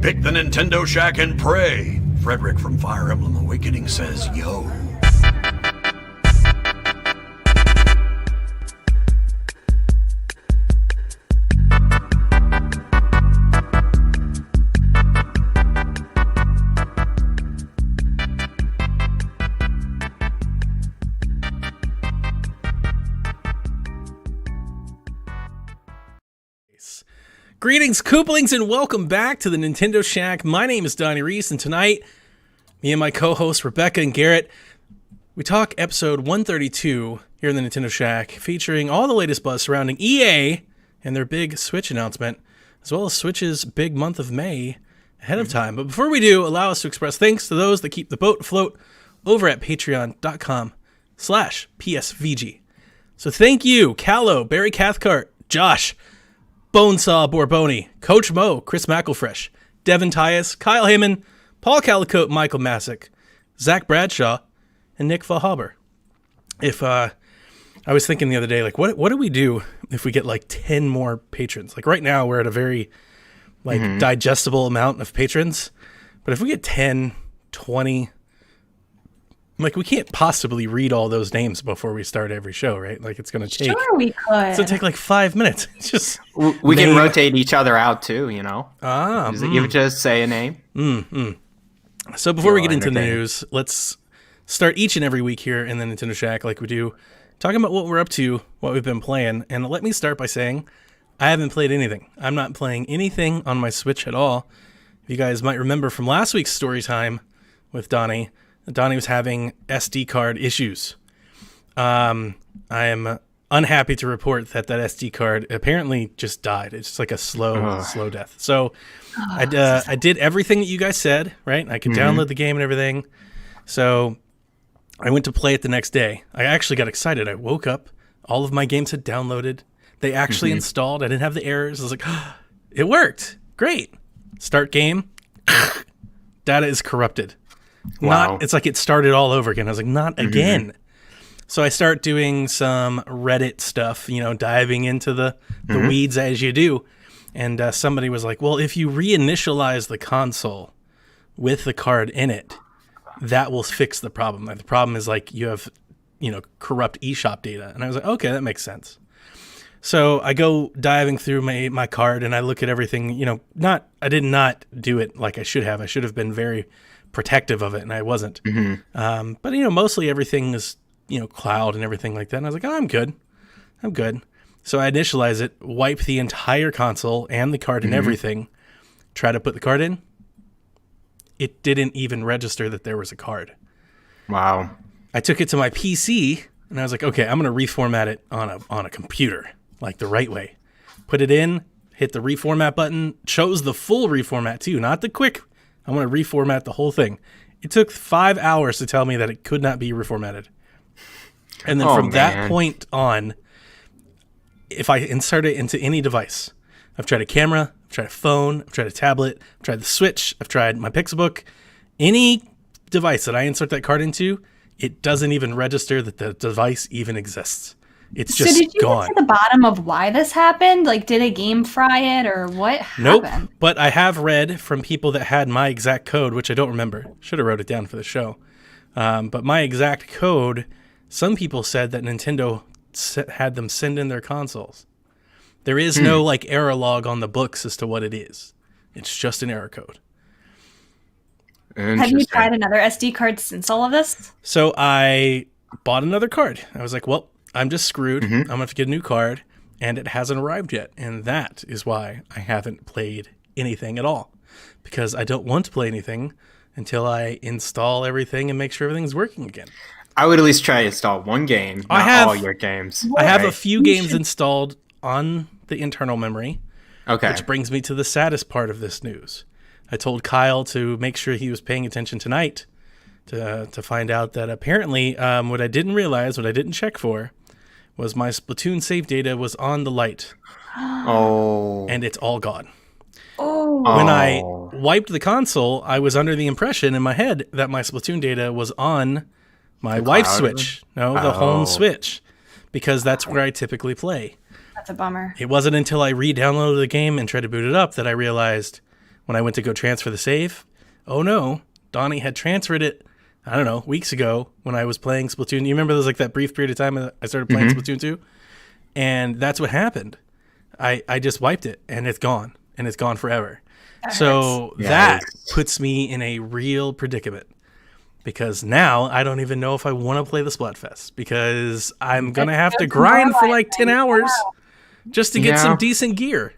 Pick the Nintendo Shack and pray. Frederick from Fire Emblem Awakening says, yo. Greetings, Koopalings, and welcome back to the Nintendo Shack. My name is Donnie Reese, and tonight, me and my co-hosts Rebecca and Garrett, we talk episode 132 here in the Nintendo Shack, featuring all the latest buzz surrounding EA and their big Switch announcement, as well as Switch's big month of May ahead of time. But before we do, allow us to express thanks to those that keep the boat afloat over at patreon.com/PSVG. So thank you, Callow, Barry Cathcart, Josh, Bonesaw Borboni, Coach Mo, Chris McElfresh, Devin Tyus, Kyle Heyman, Paul Calicote, Michael Masick, Zach Bradshaw, and Nick Fahaber. If I was thinking the other day, like, what do we do if we get like 10 more patrons? Like right now we're at a very digestible amount of patrons, but if we get 10, 20, like we can't possibly read all those names before we start every show, right? Like it's going to take. Sure, we could. It's going to take like 5 minutes. It's just we can rotate each other out too, you know. You just say a name. So before we get into the news, let's start each and every week here in the Nintendo Shack, like we do, talking about what we're up to, what we've been playing. And let me start by saying, I haven't played anything. I'm not playing anything on my Switch at all. You guys might remember from last week's story time with Donnie. Donnie was having SD card issues. I am unhappy to report that SD card apparently just died. It's just like a slow death. So I did everything that you guys said, right? I could download the game and everything. So I went to play it the next day. I actually got excited. I woke up. All of my games had downloaded. They actually installed. I didn't have the errors. I was like, it worked. Great. Start game. Data is corrupted. Wow. It's like it started all over again. I was like, not again. So I start doing some Reddit stuff, you know, diving into the weeds as you do. And somebody was like, well, if you reinitialize the console with the card in it, that will fix the problem. Like, the problem is like you have, you know, corrupt eShop data. And I was like, okay, that makes sense. So I go diving through my card and I look at everything, you know, I did not do it like I should have. I should have been very protective of it, and I wasn't. But, you know, mostly everything is, you know, cloud and everything like that. And I was like, oh, I'm good. So I initialize it, wipe the entire console and the card and everything, try to put the card in. It didn't even register that there was a card. Wow. I took it to my PC, and I was like, okay, I'm going to reformat it on a computer, like the right way. Put it in, hit the reformat button, chose the full reformat too, not the quick. I want to reformat the whole thing. It took 5 hours to tell me that it could not be reformatted. And then from that point on, if I insert it into any device, I've tried a camera, I've tried a phone, I've tried a tablet, I've tried the Switch, I've tried my Pixelbook, any device that I insert that card into, it doesn't even register that the device even exists. It's just gone. So did you get to the bottom of why this happened? Like, did a game fry it, or what happened? Nope, but I have read from people that had my exact code, which I don't remember. Should have wrote it down for the show. But my exact code, some people said that Nintendo had them send in their consoles. There is no, like, error log on the books as to what it is. It's just an error code. Have you tried another SD card since all of this? So I bought another card. I was like, well, I'm just screwed. I'm going to have to get a new card, and it hasn't arrived yet. And that is why I haven't played anything at all, because I don't want to play anything until I install everything and make sure everything's working again. I would at least try to install one game, not all your games. I have a few games installed on the internal memory, okay. Which brings me to the saddest part of this news. I told Kyle to make sure he was paying attention tonight to find out that apparently what I didn't realize, what I didn't check for, was my Splatoon save data was on the light. Oh. And it's all gone. Oh. When I wiped the console, I was under the impression in my head that my Splatoon data was on my wife's Switch. No, the home Switch. Because that's where I typically play. That's a bummer. It wasn't until I re-downloaded the game and tried to boot it up that I realized, when I went to go transfer the save, oh no, Donnie had transferred it, I don't know, weeks ago when I was playing Splatoon. You remember there was like that brief period of time I started playing Splatoon 2? And that's what happened. I just wiped it, and it's gone, and it's gone forever. So that puts me in a real predicament. Because now I don't even know if I want to play the Splatfest, because I'm going to have to grind for like 10 hours just to get some decent gear.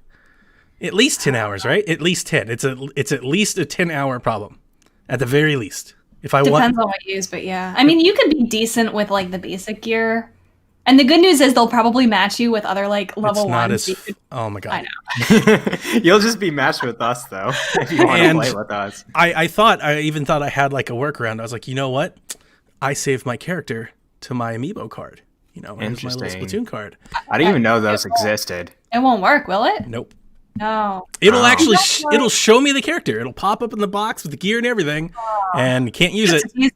At least 10 hours, right? At least 10. It's at least a 10-hour problem, at the very least. If I Depends on what you use, but yeah. I mean, you could be decent with like the basic gear. And the good news is they'll probably match you with other like level ones. Oh my god! I know. You'll just be matched with us though if you want to play with us. I even thought I had like a workaround. I was like, you know what? I saved my character to my amiibo card. You know, here's my little Splatoon card. I didn't even know those existed. It won't work, will it? Nope. No. It'll actually it'll show me the character. It'll pop up in the box with the gear and everything, and can't use it.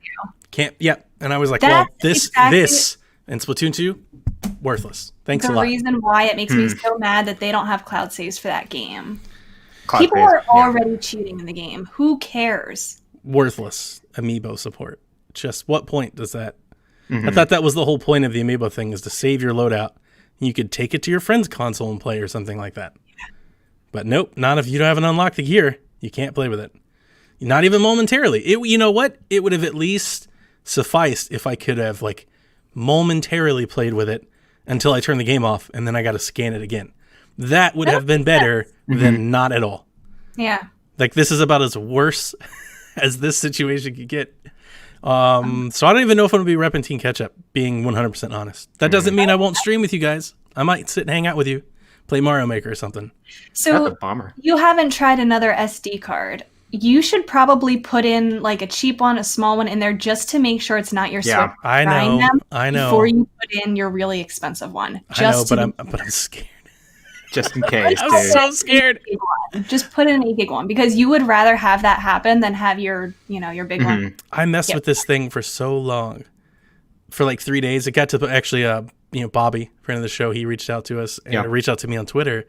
Can't. Yeah. And I was like, well, this and Splatoon 2, worthless. Thanks a lot. The reason why it makes me so mad that they don't have cloud saves for that game. People are already cheating in the game. Who cares? Worthless amiibo support. Just what point does that? I thought that was the whole point of the amiibo thing, is to save your loadout. You could take it to your friend's console and play or something like that. But nope, not if you haven't unlocked the gear. You can't play with it. Not even momentarily. You know what? It would have at least sufficed if I could have like momentarily played with it until I turned the game off, and then I got to scan it again. That would have been better than not at all. Yeah. Like, this is about as worse as this situation could get. So I don't even know if I'm going to be repping Team Ketchup, being 100% honest. That doesn't mean I won't stream with you guys. I might sit and hang out with you, play Mario Maker or something. So That's a bummer. You haven't tried another SD card. You should probably put in like a cheap one, a small one in there, just to make sure it's not your Switch. I know. Before you put in your really expensive one. But I'm scared. Just in case, I'm dude. so scared. Just put in an 8 gig one, because you would rather have that happen than have your big one. I messed with this thing for so long, for like 3 days. It got to actually, Bobby, friend of the show, he reached out to us and reached out to me on Twitter,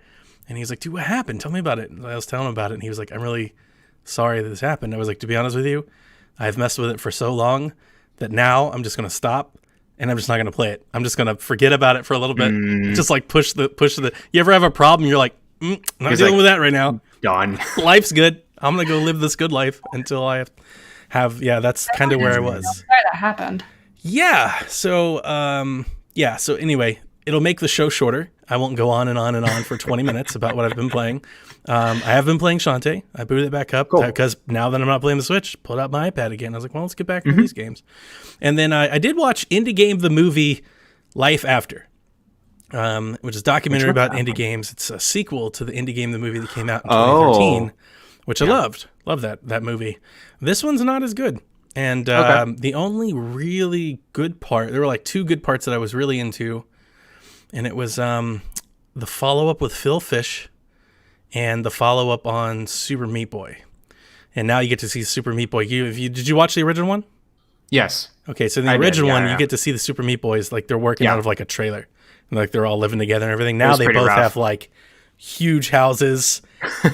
and he's like, "Dude, what happened? Tell me about it." And I was telling him about it, and he was like, "I'm really sorry that this happened." I was like, to be honest with you, I've messed with it for so long that now I'm just going to stop, and I'm just not going to play it. I'm just going to forget about it for a little bit. Just like push the. You ever have a problem? You're like, I'm not dealing with that right now. Done. Life's good. I'm going to go live this good life until I have. Yeah, that's kind of where I was. Sorry that happened. Yeah. So, So anyway, it'll make the show shorter. I won't go on and on and on for 20 minutes about what I've been playing. I have been playing Shantae. I booted it back up because now that I'm not playing the Switch, pulled out my iPad again. I was like, well, let's get back into these games. And then I did watch Indie Game the movie Life After, which is a documentary about indie games. It's a sequel to the Indie Game the movie that came out in 2013, which I loved. Love that movie. This one's not as good. And the only really good part, there were like 2 good parts that I was really into, and it was the follow-up with Phil Fish and the follow-up on Super Meat Boy. And now you get to see Super Meat Boy. Did you watch the original one? Yes. Okay, so in the original one, you get to see the Super Meat Boys, like they're working out of like a trailer. And, like they're all living together and everything. Now they both have like huge houses,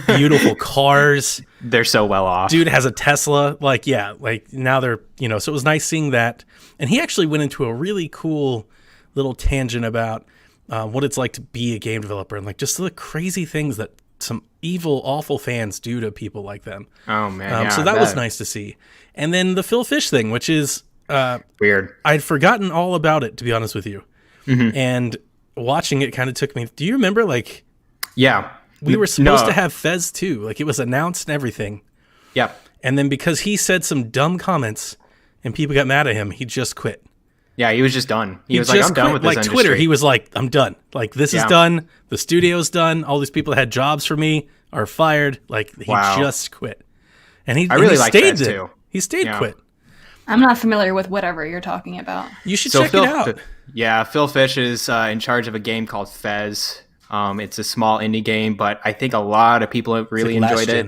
beautiful cars. They're so well off. Dude has a Tesla. Like now they're, so it was nice seeing that. And he actually went into a really cool little tangent about what it's like to be a game developer and like just the crazy things that some evil, awful fans do to people like them. Oh man. So that was nice to see. And then the Phil Fish thing, which is weird. I'd forgotten all about it, to be honest with you. And watching it kind of took me. Do you remember we were supposed to have Fez 2. Like it was announced and everything. Yeah. And then because he said some dumb comments and people got mad at him, he just quit. Yeah, he was just done. He was like, I'm done with this like industry. Twitter, he was like, I'm done. Like, this is done. The studio's done. All these people that had jobs for me are fired. Like, he just quit. And I really like Fez too. He stayed quit. I'm not familiar with whatever you're talking about. You should check it out. Yeah, Phil Fish is in charge of a game called Fez. It's a small indie game, but I think a lot of people really enjoyed it.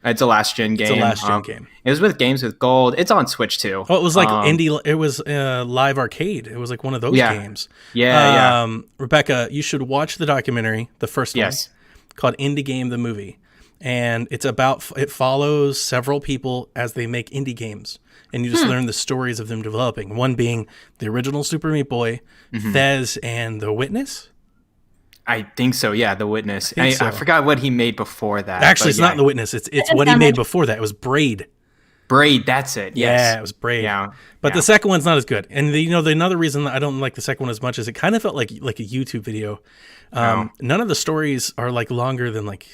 It's a last-gen game. It's a last-gen game. It was with Games with Gold. It's on Switch, too. Oh, it was like indie. It was live arcade. It was like one of those games. Yeah. Rebecca, you should watch the documentary, the first one, called Indie Game the Movie. and it follows several people as they make indie games, and you just learn the stories of them developing. One being the original Super Meat Boy, Fez, and The Witness. I think so. Yeah, The Witness. I forgot what he made before that. Actually, it's not The Witness. It's what he made before that. It was Braid. Braid. That's it. Yes. Yeah, it was Braid. Yeah. But the second one's not as good. And the another reason that I don't like the second one as much is it kind of felt like a YouTube video. None of the stories are like longer than like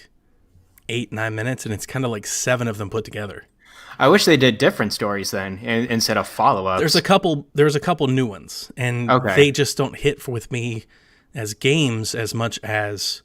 8-9 minutes, and it's kind of like 7 of them put together. I wish they did different stories then instead of follow-ups. There's a couple new ones, and they just don't hit with me as games as much as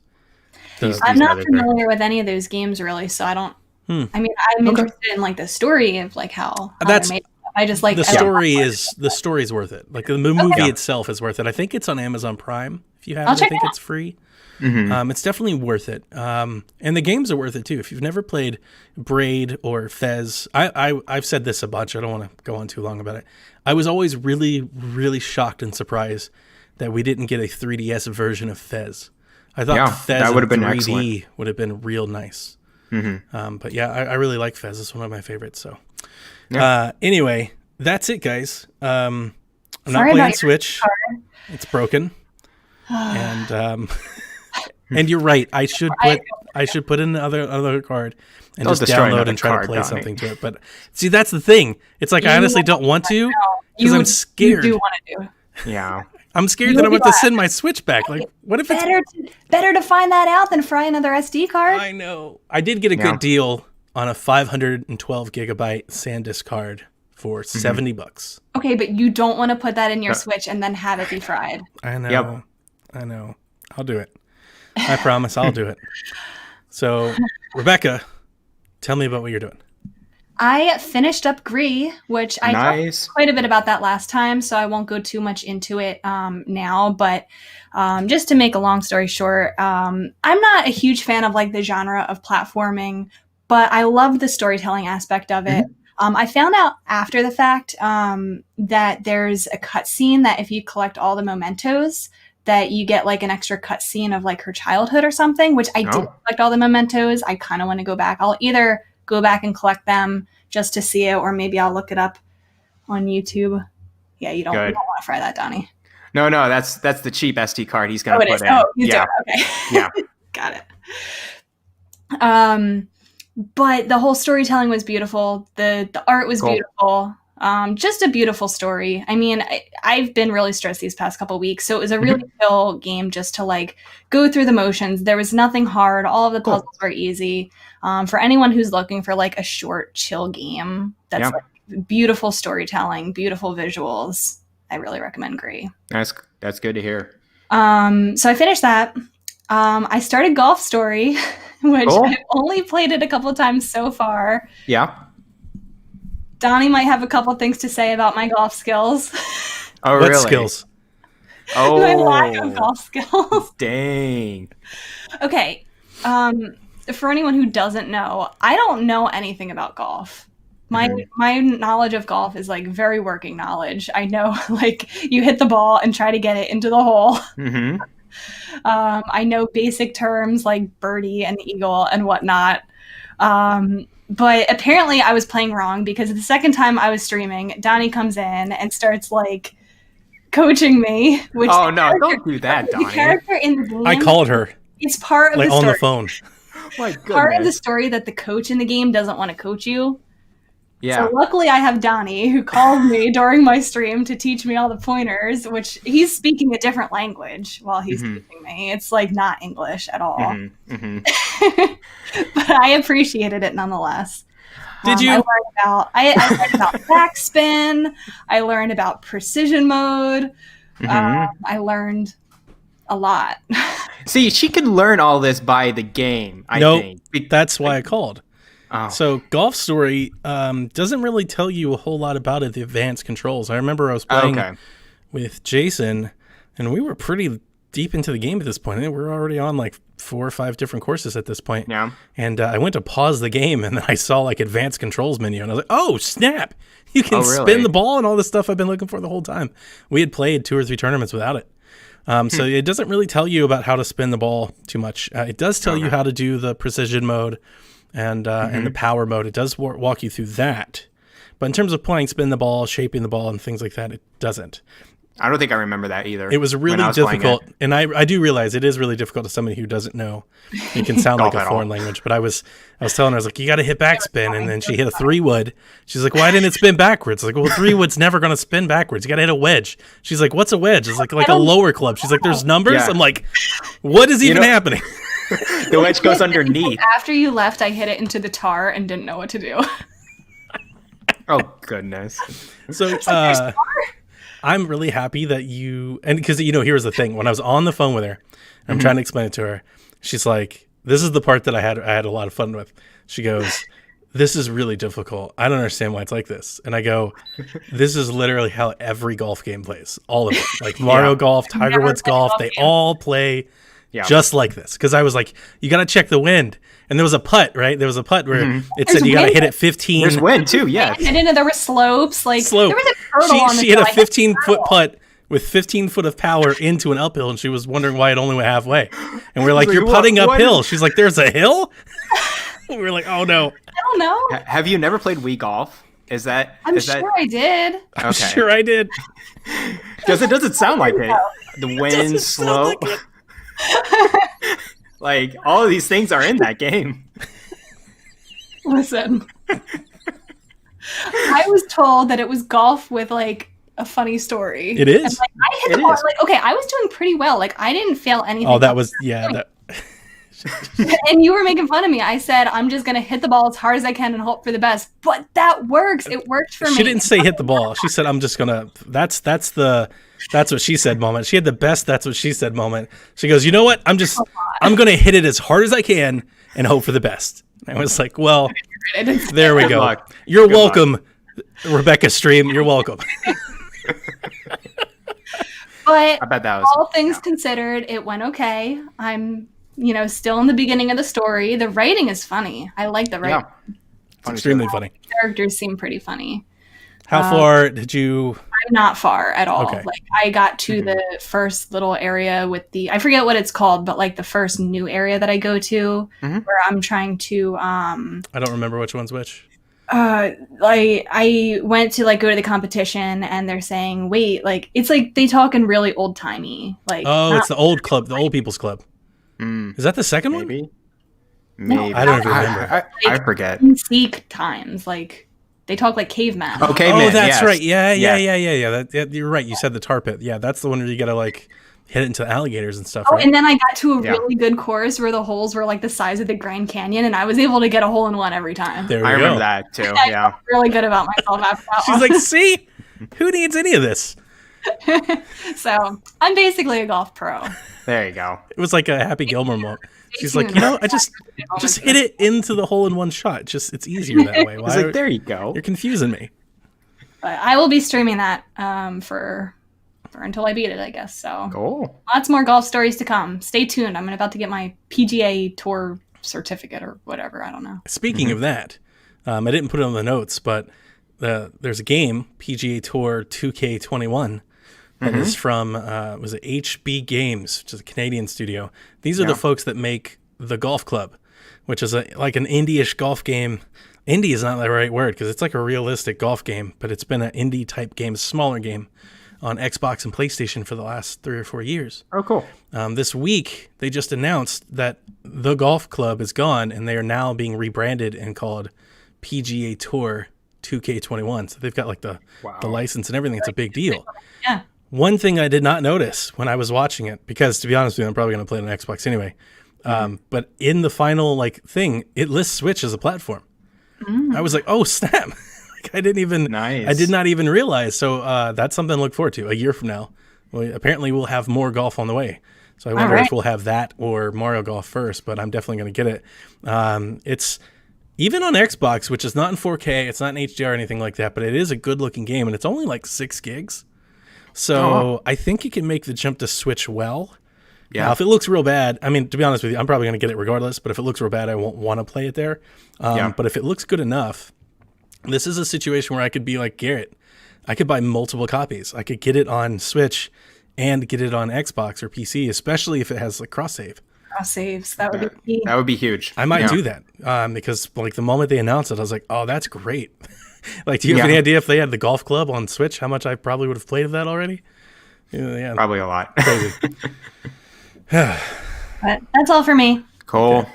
I'm not familiar with any of those games really, so I don't. I mean, I'm interested in like the story of like how they're made. I just like the story is worth it. Like the movie itself is worth it. I think it's on Amazon Prime. If you have it, I think it's free. It's definitely worth it. And the games are worth it too. If you've never played Braid or Fez, I've said this a bunch. I don't want to go on too long about it. I was always really, really shocked and surprised that we didn't get a 3DS version of Fez. I thought Fez that would have been 3D excellent. Would have been real nice. But yeah, I really like Fez. It's one of my favorites. So anyway, that's it, guys. I'm not playing Switch. It's broken. And and you're right. I should put in another card and just download and try to play something to it. But see, that's the thing. It's like I honestly don't want to because I'm scared. You do want to do. Yeah. I'm scared that I'm about to send my Switch back. Like, what if it's better to find that out than fry another SD card? I know. I did get a good deal on a 512 gigabyte SanDisk card for $70. Okay, but you don't want to put that in your Switch and then have it be fried. I know. Yep. I know. I'll do it. I promise I'll do it. So, Rebecca, tell me about what you're doing. I finished up Gris, which I talked quite a bit about that last time, so I won't go too much into it now. But just to make a long story short, I'm not a huge fan of like the genre of platforming, but I love the storytelling aspect of it. I found out after the fact that there's a cutscene that if you collect all the mementos, that you get like an extra cutscene of like her childhood or something, which I did collect all the mementos. I kind of want to go back. I'll either go back and collect them just to see it, or maybe I'll look it up on YouTube. Yeah, you don't want to fry that, Donnie. No, that's the cheap SD card he's going to put in. Oh, he's doing it. Okay. Yeah. Got it. But the whole storytelling was beautiful. The art was beautiful. Just a beautiful story. I mean, I've been really stressed these past couple weeks, so it was a really chill game just to like go through the motions. There was nothing hard. All of the puzzles were easy. For anyone who's looking for like a short, chill game that's like beautiful storytelling, beautiful visuals, I really recommend Gris. That's good to hear. So I finished that. I started Golf Story, which I've only played it a couple times so far. Yeah. Donnie might have a couple things to say about my golf skills. Oh, what really? Skills? Oh, my lack of golf skills. Dang. Okay. For anyone who doesn't know, I don't know anything about golf. My knowledge of golf is like very working knowledge. I know like you hit the ball and try to get it into the hole. I know basic terms like birdie and eagle and whatnot. But apparently I was playing wrong because the second time I was streaming, Donnie comes in and starts like coaching me. Which don't do that, Donnie. The character in the game, I called her. It's part of like the story. On the phone. My goodness. Part of the story that the coach in the game doesn't want to coach you. Yeah. So luckily I have Donnie who called me during my stream to teach me all the pointers, which he's speaking a different language while he's teaching me. It's like not English at all. But I appreciated it nonetheless. Did you? I learned about backspin. I learned about precision mode. I learned a lot. See, she can learn all this by the game, I think. That's why I called. Oh. So Golf Story doesn't really tell you a whole lot about it, the advanced controls. I remember I was playing with Jason, and we were pretty deep into the game at this point. We're already on like 4 or 5 different courses at this point. Yeah. And I went to pause the game, and then I saw like advanced controls menu, and I was like, oh, snap. You can spin the ball and all this stuff I've been looking for the whole time. We had played 2 or 3 tournaments without it. So it doesn't really tell you about how to spin the ball too much. It does tell you how to do the precision mode. and the power mode. It does walk you through that. But in terms of playing spin the ball, shaping the ball, and things like that, it doesn't. I don't think I remember that either. It was really difficult, and I do realize it is really difficult to somebody who doesn't know. It can sound like a foreign language, but I was telling her, I was like, you got to hit backspin, and then she hit a 3-wood. She's like, why didn't it spin backwards? Like, well, 3-wood's never going to spin backwards. You got to hit a wedge. She's like, what's a wedge? It's like a lower club. She's like, there's numbers. Yeah. I'm like, what is even happening? The wedge goes underneath. After you left, I hit it into the tar and didn't know what to do. Oh goodness. So I'm really happy that and because here's the thing. When I was on the phone with her, I'm trying to explain it to her. She's like, this is the part that I had a lot of fun with. She goes, this is really difficult. I don't understand why it's like this. And I go, this is literally how every golf game plays. All of it. Like Mario Golf, Tiger Woods Golf, they all play just like this. Because I was like, you got to check the wind. And there was a putt, right? There was a putt where it said you got to hit it 15. There's wind too, yeah. And then there were slopes. There was a turtle on the She hit a 15-foot putt with 15 foot of power into an uphill, and she was wondering why it only went halfway. And we're like, you're putting uphill. She's like, there's a hill? We were like, oh no. I don't know. Have you never played Wii Golf? I'm sure I did. Okay. I'm sure I did. Because it doesn't sound like it. The wind, slope. Like, all of these things are in that game. Listen. I was told that it was golf with, like, a funny story. It is? And, like, I hit the ball. Like, okay, I was doing pretty well. Like, I didn't fail anything. Oh, that was, And you were making fun of me. I said, I'm just going to hit the ball as hard as I can and hope for the best. But that works. It worked for me. She didn't say hit the ball. She said, I'm just going to, that's what she said moment. She had the best that's what she said moment. She goes, you know what? I'm going to hit it as hard as I can and hope for the best. I was like, well, there we go. Luck. You're welcome, Rebecca Stream. You're welcome. But I bet that was, all things considered, it went okay. I'm, still in the beginning of the story. The writing is funny. I like the writing. Yeah. It's extremely funny. Characters seem pretty funny. How far did you? I'm not far at all. Okay. Like I got to the first little area with I forget what it's called, but like the first new area that I go to where I'm trying to I don't remember which one's which. I went to like go to the competition and they're saying, wait, like it's like they talk in really old timey. Like it's the old club, the old people's club. Is that the second one? Maybe. No, I don't even remember. I forget. Seek times, like they talk like caveman. Oh, caveman. Oh, that's yes. right. Yeah. You're right. You said the tar pit. Yeah, that's the one where you gotta like hit it into alligators and stuff. Oh, right? And then I got to a really good course where the holes were like the size of the Grand Canyon, and I was able to get a hole in one every time. There we I go. remember that too. I Yeah. felt really good about myself after that. She's like, see, who needs any of this? So I'm basically a golf pro. There you go. It was like a Happy Gilmore moment. She's like, I just hit it into the hole in one shot. It's easier that way. He's like, there you go. You're confusing me. But I will be streaming that for until I beat it, I guess. So Cool. Lots more golf stories to come. Stay tuned. I'm about to get my PGA Tour certificate or whatever. I don't know. Speaking of that, I didn't put it on the notes, but there's a game, PGA Tour 2K21, that is from was it HB Games, which is a Canadian studio. These are the folks that make the Golf Club, which is like an indie-ish golf game. Indie is not the right word because it's like a realistic golf game, but it's been an indie type game, smaller game on Xbox and PlayStation for the last 3 or 4 years. Oh, cool. This week, they just announced that the Golf Club is gone and they are now being rebranded and called PGA Tour 2K21. So they've got like the license and everything. It's a big deal. Yeah. One thing I did not notice when I was watching it, because to be honest with you, I'm probably going to play it on Xbox anyway. But in the final thing, it lists Switch as a platform. I was like, oh snap! I did not even realize. So that's something to look forward to a year from now. Well, apparently we'll have more golf on the way. So I wonder if we'll have that or Mario Golf first. But I'm definitely going to get it. It's even on Xbox, which is not in 4K. It's not in HDR or anything like that. But it is a good looking game, and it's only like 6 gigs. So I think you can make the jump to Switch well. Yeah. Now, if it looks real bad, I mean, to be honest with you, I'm probably going to get it regardless. But if it looks real bad, I won't want to play it there. But if it looks good enough, this is a situation where I could be like Garrett. I could buy multiple copies. I could get it on Switch and get it on Xbox or PC, especially if it has like cross save. saves. That would be key. That would be huge. I might do that because like the moment they announced it, I was like, oh, that's great. Like, do you have any idea if they had the golf club on Switch, how much I probably would have played of that already? Yeah. Probably a lot. Crazy. But that's all for me. Cool.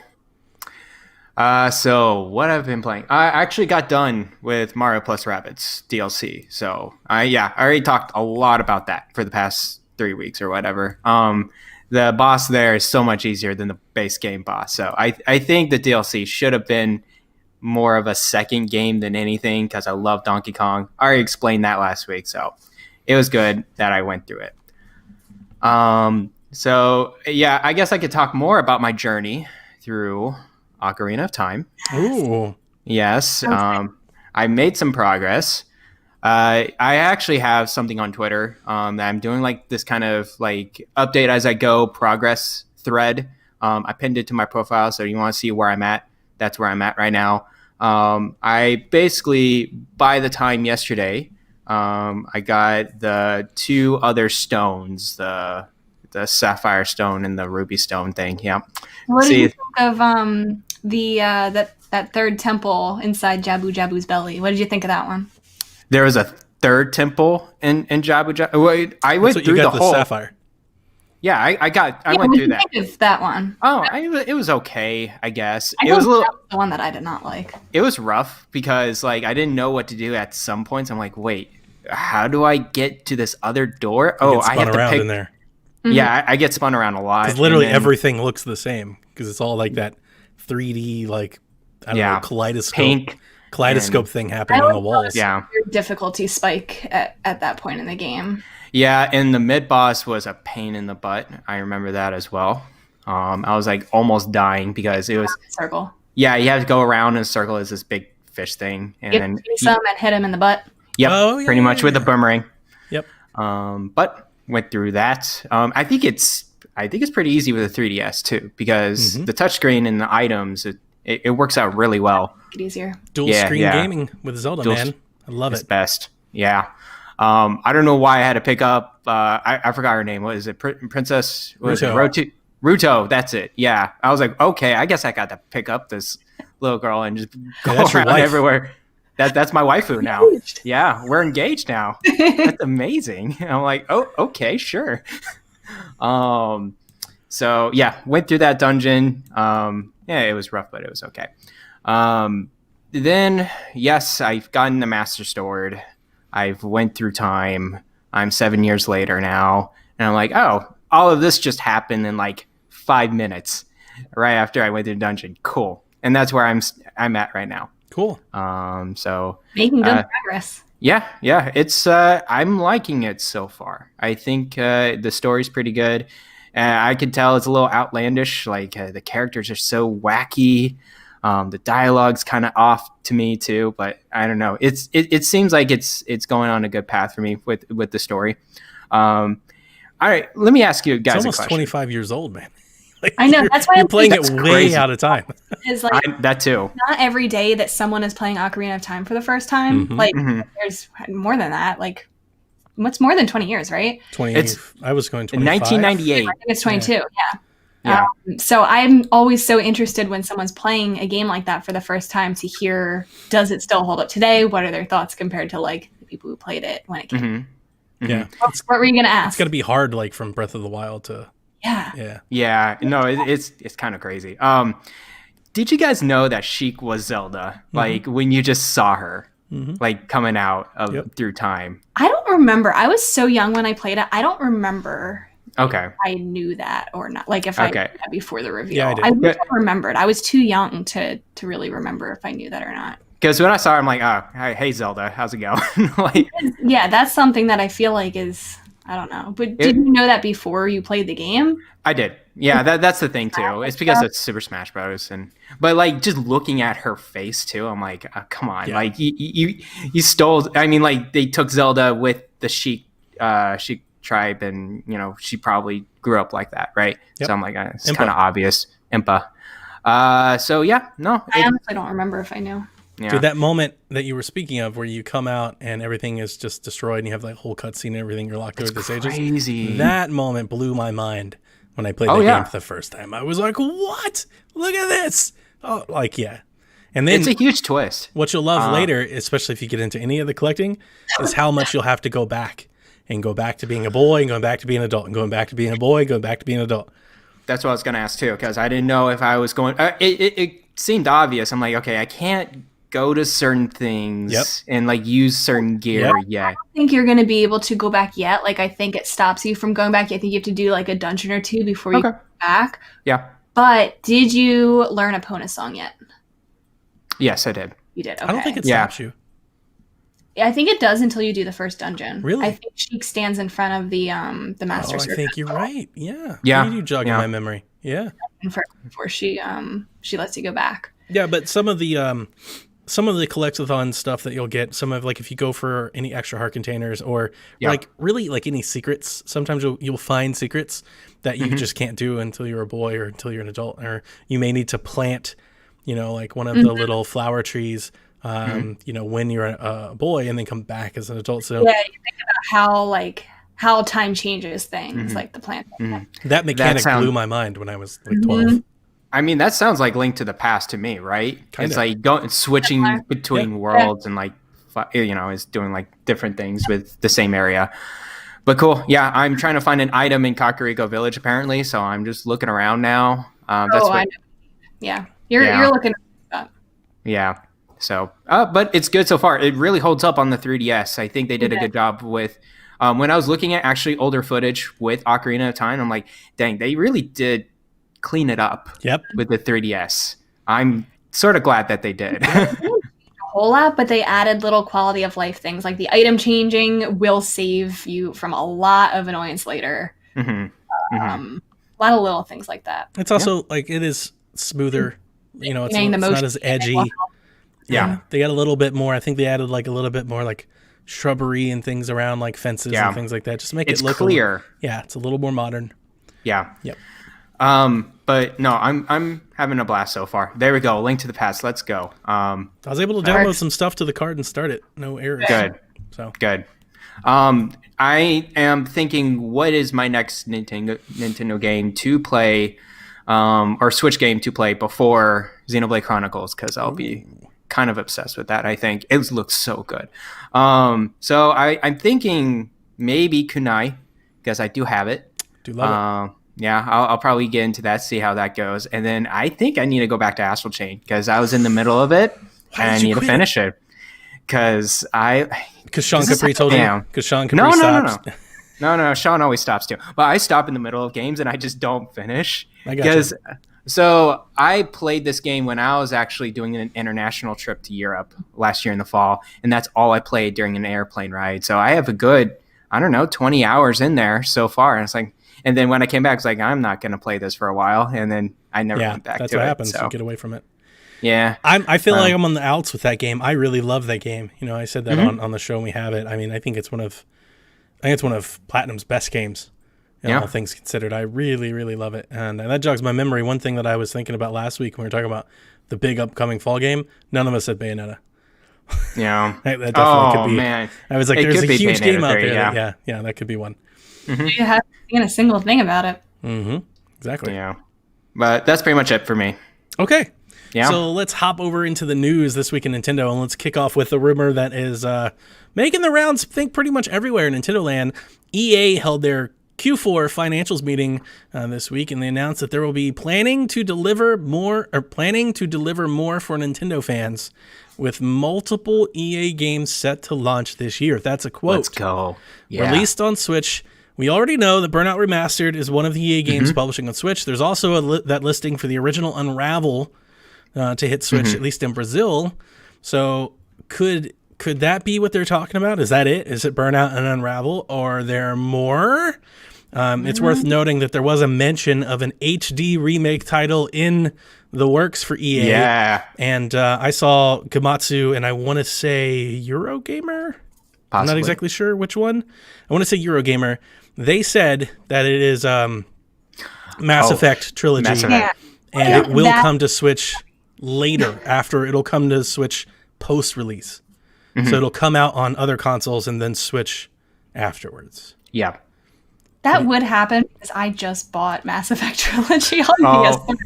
Okay. So what I've been playing, I actually got done with Mario Plus Rabbids DLC. So I already talked a lot about that for the past 3 weeks or whatever. The boss there is so much easier than the base game boss. So I think the DLC should have been more of a second game than anything because I love Donkey Kong. I already explained that last week, so it was good that I went through it. So yeah, I guess I could talk more about my journey through Ocarina of Time. Ooh. Yes. I made some progress. I actually have something on Twitter that I'm doing like this kind of like update as I go progress thread. I pinned it to my profile, so you want to see where I'm at. That's where I'm at right now. I basically, by the time yesterday, I got the 2 other stones, the sapphire stone and the ruby stone thing. Yeah. What do you think of that third temple inside Jabu Jabu's belly? What did you think of that one? There was a third temple in Jabu Jabu. Wait, I went through the whole sapphire. Yeah, I went through that. Think of that one. Oh, it was okay, I guess. It was a little the one that I did not like. It was rough because like I didn't know what to do at some points. I'm like, wait, how do I get to this other door? Oh, I have to pick in there. Yeah, I get spun around a lot. Because literally everything looks the same because it's all like that 3D like I don't know kaleidoscope thing happening on the walls. Yeah, difficulty spike at that point in the game. Yeah, and the mid boss was a pain in the butt. I remember that as well. I was like almost dying because it was circle. Yeah, you have to go around in a circle as this big fish thing, and then some and hit him in the butt. Yep, pretty much with a boomerang. Yep. But went through that. I think it's pretty easy with a 3DS too because the touchscreen and the items it works out really well. Make it easier. Dual screen gaming with Zelda, man. I love it. It's best. Yeah. I don't know why I had to pick up. I forgot her name. What is it? Princess Ruto. That's it. Yeah. I was like, okay, I guess I got to pick up this little girl and just go around everywhere. That's my waifu now. Yeah, we're engaged now. That's amazing. And I'm like, oh, okay, sure. So yeah, went through that dungeon. Yeah, it was rough, but it was okay. Then yes, I've gotten the Master Sword. I've went through time. I'm 7 years later now, and I'm like, oh, all of this just happened in like 5 minutes, right after I went through the dungeon. Cool, and that's where I'm at right now. Cool. So making good progress. Yeah, it's I'm liking it so far. I think the story's pretty good. I can tell it's a little outlandish. Like the characters are so wacky. The dialogue's kind of off to me too, but I don't know. It seems like it's going on a good path for me with the story. All right, let me ask you guys. It's almost a question. 25 years old, man. Like, I know that's why you're playing it way crazy. out of time. Is like that too. Not every day that someone is playing Ocarina of Time for the first time. There's more than that. Like, what's more than 20 years, right? 20. I was going 25. 1998. I think it's 22. Yeah. So I'm always so interested when someone's playing a game like that for the first time to hear, does it still hold up today? What are their thoughts compared to like the people who played it when it came? Yeah. What were you going to ask? It's going to be hard, like from Breath of the Wild to. Yeah. No, it's kind of crazy. Did you guys know that Sheik was Zelda? Like when you just saw her, like coming out of through time. I don't remember. I was so young when I played it. I don't remember. Okay. I knew that or not. Like if I knew that before the reveal. Yeah, I wish I remembered. I was too young to really remember if I knew that or not. Because when I saw her, I'm like, oh, hey Zelda, how's it going? Like, yeah, that's something that I feel like is, I don't know. But did you know that before you played the game? I did. Yeah, that's the thing too. It's because it's Super Smash Bros. But like just looking at her face too, I'm like, oh, come on, like you stole. I mean, like they took Zelda with the Sheik tribe, and you know she probably grew up like that, right? So I'm like, it's kind of obvious, Impa. So yeah, no, I honestly don't remember if I knew. Yeah. Dude, that moment that you were speaking of where you come out and everything is just destroyed and you have that whole cutscene and everything, you're locked over the stages. Crazy. That moment blew my mind. when I played the game for the first time. I was like, what? Look at this. Oh, like, yeah. And then it's a huge twist. What you'll love later, especially if you get into any of the collecting, is how much you'll have to go back and go back to being a boy and going back to being an adult and going back to being a boy, going back to being an adult. That's what I was going to ask too, because I didn't know if I was going. It seemed obvious. I'm like, okay, I can't go to certain things and like use certain gear yet. I don't think you're going to be able to go back yet. Like, I think it stops you from going back. I think you have to do like a dungeon or two before you go back. Yeah. But did you learn Epona song yet? Yes, I did. You did. Okay. I don't think it stops you. I think it does until you do the first dungeon. Really? I think Sheik stands in front of the master. I think you're right. Yeah. Yeah. You jogging my memory. Yeah. Before she lets you go back. Yeah, but some of the collectathon stuff that you'll get, some of like if you go for any extra heart containers or like really like any secrets, sometimes you'll find secrets that you just can't do until you're a boy or until you're an adult, or you may need to plant, like one of the little flower trees, when you're a boy and then come back as an adult. So yeah, you think about how time changes things, like the plant. That mechanic blew my mind when I was like 12. I mean, that sounds like Link to the Past to me, right? Kinda. It's like switching between worlds and like, is doing like different things with the same area. But cool. Yeah, I'm trying to find an item in Kakariko Village apparently, so I'm just looking around now. I know. Yeah. You're looking up. Yeah. So, but it's good so far. It really holds up on the 3DS. I think they did a good job with, when I was looking at actually older footage with Ocarina of Time, I'm like, dang, they really did clean it up with the 3DS. I'm sort of glad that they did. A whole lot, but they added little quality of life things, like the item changing will save you from a lot of annoyance later. A lot of little things like that. It's also like it is smoother. It's not as edgy. Yeah. They got a little bit more. I think they added like a little bit more like shrubbery and things around like fences and things like that. Just to make it look clear. It's a little more modern. Yeah. Yep. But no, I'm having a blast so far. There we go. Link to the Past. Let's go. I was able to download some stuff to the card and start it. No errors. Good. So good. I am thinking, what is my next Nintendo game to play, or Switch game to play before Xenoblade Chronicles? Because I'll be kind of obsessed with that. I think it looks so good. So I'm thinking maybe Kunai, because I do have it. Do love it. Yeah, I'll probably get into that, see how that goes. And then I think I need to go back to Astral Chain because I was in the middle of it and I need to finish it. Because Sean Capri told you? Because Sean Capri stops? No, Sean always stops too. But I stop in the middle of games and I just don't finish. I got you. So I played this game when I was actually doing an international trip to Europe last year in the fall. And that's all I played during an airplane ride. So I have a good, 20 hours in there so far. And it's like, and then when I came back, I was like, I'm not going to play this for a while. And then I never went back to it. That's what happens. So. You get away from it. Yeah. I feel like I'm on the outs with that game. I really love that game. I said that on the show when we have it. I mean, I think it's one of Platinum's best games. All things considered. I really, really love it. And that jogs my memory. One thing that I was thinking about last week when we were talking about the big upcoming fall game, none of us said Bayonetta. Yeah. that definitely could be. Man. I was like, there's a huge game out there. Yeah, that could be one. You haven't seen a single thing about it. Exactly. Yeah. But that's pretty much it for me. Okay. Yeah. So let's hop over into the news this week in Nintendo, and let's kick off with a rumor that is making the rounds, I think, pretty much everywhere in Nintendo land. EA held their Q4 financials meeting this week, and they announced that there will be planning to deliver more for Nintendo fans, with multiple EA games set to launch this year. That's a quote. Let's go. Yeah. Released on Switch. We already know that Burnout Remastered is one of the EA games publishing on Switch. There's also that listing for the original Unravel to hit Switch, at least in Brazil. So could that be what they're talking about? Is that it? Is it Burnout and Unravel? Or are there more? It's worth noting that there was a mention of an HD remake title in the works for EA. Yeah. And I saw Gamatsu, and I want to say Eurogamer? Possibly. I'm not exactly sure which one. I want to say Eurogamer. They said that it is Mass Effect Trilogy. Mass Effect. And it will come to Switch later, after it'll come to Switch post-release. So it'll come out on other consoles and then Switch afterwards. Yeah. That would happen because I just bought Mass Effect Trilogy on PS3.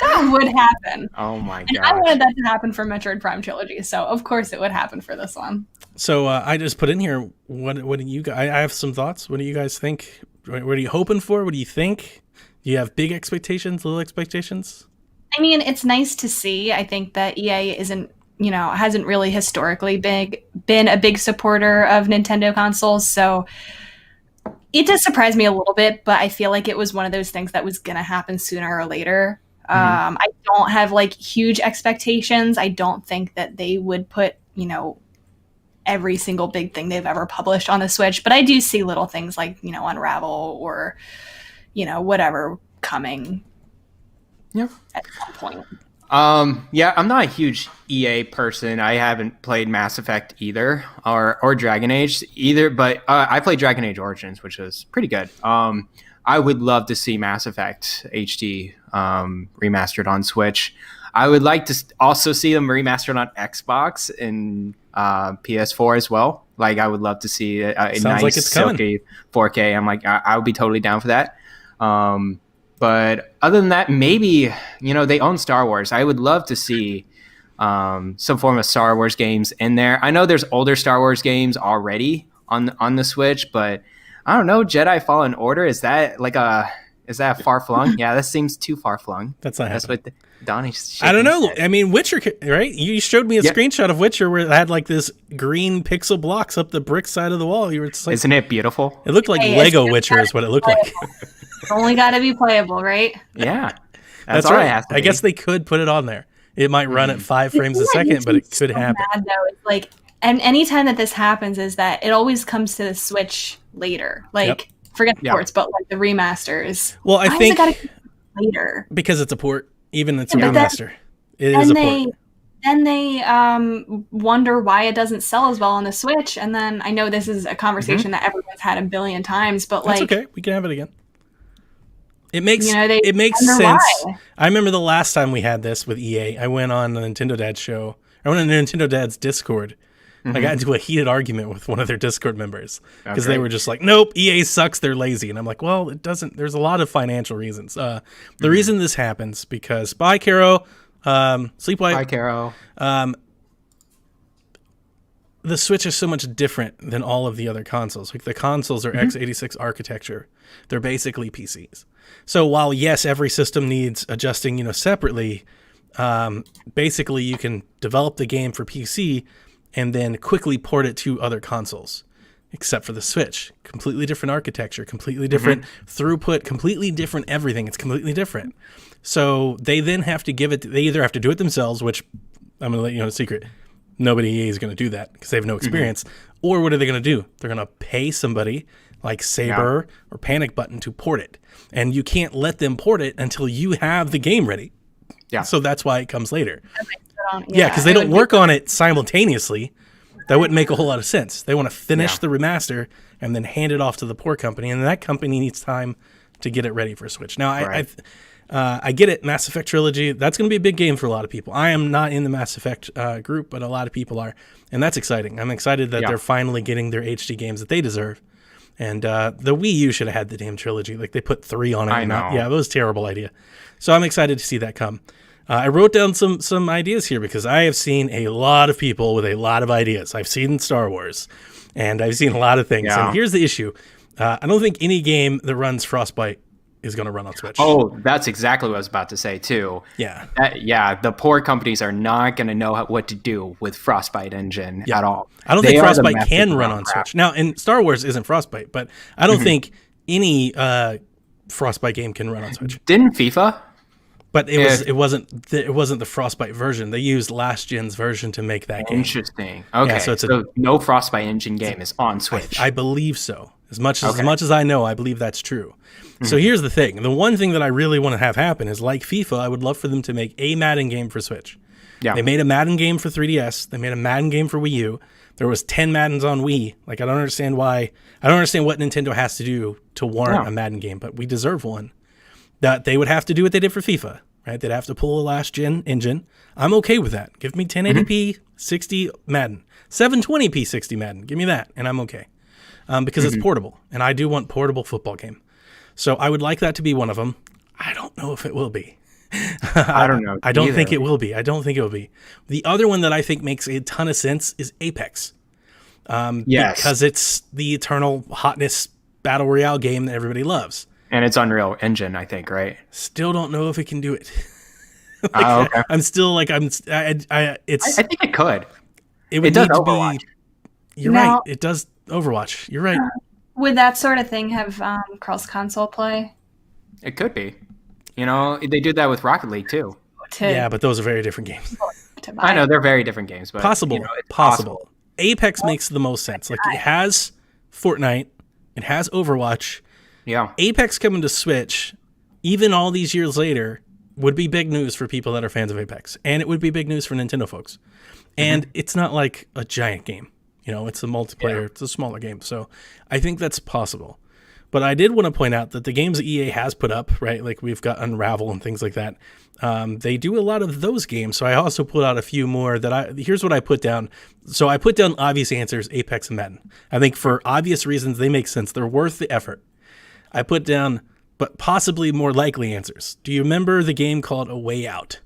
That would happen. Oh my god! And I wanted that to happen for Metroid Prime Trilogy, so of course it would happen for this one. So I just put in here. What do you guys? I have some thoughts. What do you guys think? What are you hoping for? What do you think? Do you have big expectations, little expectations? I mean, it's nice to see. I think that EA hasn't really historically been a big supporter of Nintendo consoles, so it does surprise me a little bit, but I feel like it was one of those things that was going to happen sooner or later. I don't have like huge expectations. I don't think that they would put, every single big thing they've ever published on the Switch, but I do see little things like, Unravel or, whatever coming at some point. Yeah, I'm not a huge EA person. I haven't played Mass Effect either, or Dragon Age either, but I played Dragon Age Origins, which was pretty good. I would love to see Mass Effect HD remastered on Switch. I would like to also see them remastered on Xbox and PS4 as well. Like, I would love to see a nice, like it's silky 4K. I'm like, I would be totally down for that. But other than that, maybe, they own Star Wars. I would love to see some form of Star Wars games in there. I know there's older Star Wars games already on the Switch, but I don't know. Jedi Fallen Order, is that far flung? Yeah, that seems too far flung. That's what Donnie's. I don't know. I mean, Witcher, right? You showed me a screenshot of Witcher where it had like this green pixel blocks up the brick side of the wall. You were just like, isn't it beautiful? It looked like Lego Witcher is what it looked like. It's only got to be playable, right? Yeah, that's all right. It has to I guess they could put it on there. It might run at 5 frames a second, but it could happen. Bad, though. It's like, and anytime that this happens, is that it always comes to the Switch later. Like, forget the ports, but like the remasters. Well, I think later because it's a port, even it's a remaster. It is a port. Then they wonder why it doesn't sell as well on the Switch. And then I know this is a conversation that everyone's had a billion times, but that's like, okay, we can have it again. It makes it makes sense. Why. I remember the last time we had this with EA. I went on the Nintendo Dad show. I went on Nintendo Dad's Discord. I got into a heated argument with one of their Discord members because they were just like, "Nope, EA sucks. They're lazy." And I'm like, "Well, it doesn't." There's a lot of financial reasons. The reason this happens because bye, Caro. Sleepwipe. Bye, Caro. The Switch is so much different than all of the other consoles. Like the consoles are x86 architecture. They're basically PCs. So while yes, every system needs adjusting, separately, basically you can develop the game for PC and then quickly port it to other consoles, except for the Switch. Completely different architecture, completely different throughput, completely different everything. It's completely different. So they then have to they either have to do it themselves, which I'm going to let you know a secret. Nobody EA is going to do that because they have no experience. Or what are they going to do? They're going to pay somebody like Saber or Panic Button to port it. And you can't let them port it until you have the game ready. Yeah. So that's why it comes later. Yeah, because they don't work on it simultaneously. That wouldn't make a whole lot of sense. They want to finish the remaster and then hand it off to the port company. And that company needs time to get it ready for Switch. Now, I get it. Mass Effect Trilogy, that's going to be a big game for a lot of people. I am not in the Mass Effect group, but a lot of people are. And that's exciting. I'm excited that they're finally getting their HD games that they deserve. And the Wii U should have had the damn trilogy. Like, they put 3 on it. I know. Yeah, it was a terrible idea. So I'm excited to see that come. I wrote down some ideas here because I have seen a lot of people with a lot of ideas. I've seen Star Wars, and I've seen a lot of things. Yeah. And here's the issue. I don't think any game that runs Frostbite is going to run on Switch. Oh, that's exactly what I was about to say, too. Yeah. The port companies are not going to know what to do with Frostbite engine at all. I don't think Frostbite can run on Switch. Now, and Star Wars isn't Frostbite, but I don't think any Frostbite game can run on Switch. Didn't FIFA? But it wasn't the Frostbite version. They used last gen's version to make that game. Interesting. Okay, yeah, so no Frostbite engine game is on Switch. I believe so. As much as I know, I believe that's true. So here's the thing. The one thing that I really want to have happen is, like FIFA, I would love for them to make a Madden game for Switch. Yeah. They made a Madden game for 3DS. They made a Madden game for Wii U. There was 10 Maddens on Wii. Like, I don't understand why. I don't understand what Nintendo has to do to warrant a Madden game, but we deserve one. That they would have to do what they did for FIFA, right? They'd have to pull a last gen engine. I'm okay with that. Give me 1080p 60 Madden, 720p 60 Madden. Give me that, and I'm okay. because it's portable, and I do want portable football game. So I would like that to be one of them. I don't know if it will be. I don't know. I don't think it will be. I don't think it will be. The other one that I think makes a ton of sense is Apex. Yes. Because it's the eternal hotness battle royale game that everybody loves. And it's Unreal Engine, I think, right? Still don't know if it can do it. Okay. I'm still like, I think it could. It would does need to Overwatch. be. You're right. It does Overwatch. You're right. Would that sort of thing have cross-console play? It could be. You know, they do that with Rocket League too. Yeah, but those are very different games. I know they're very different games, but possible. You know, possible. Apex makes the most sense. Like, it has Fortnite, it has Overwatch. Yeah. Apex coming to Switch, even all these years later, would be big news for people that are fans of Apex, and it would be big news for Nintendo folks. And it's not like a giant game. You know, it's a multiplayer. It's a smaller game. So I think that's possible. But I did want to point out that the games that EA has put up, right, like we've got Unravel and things like that, they do a lot of those games. So I also put out a few more here's what I put down. So I put down obvious answers, Apex and Madden. I think for obvious reasons, they make sense. They're worth the effort. I put down, but possibly more likely answers. Do you remember the game called A Way Out?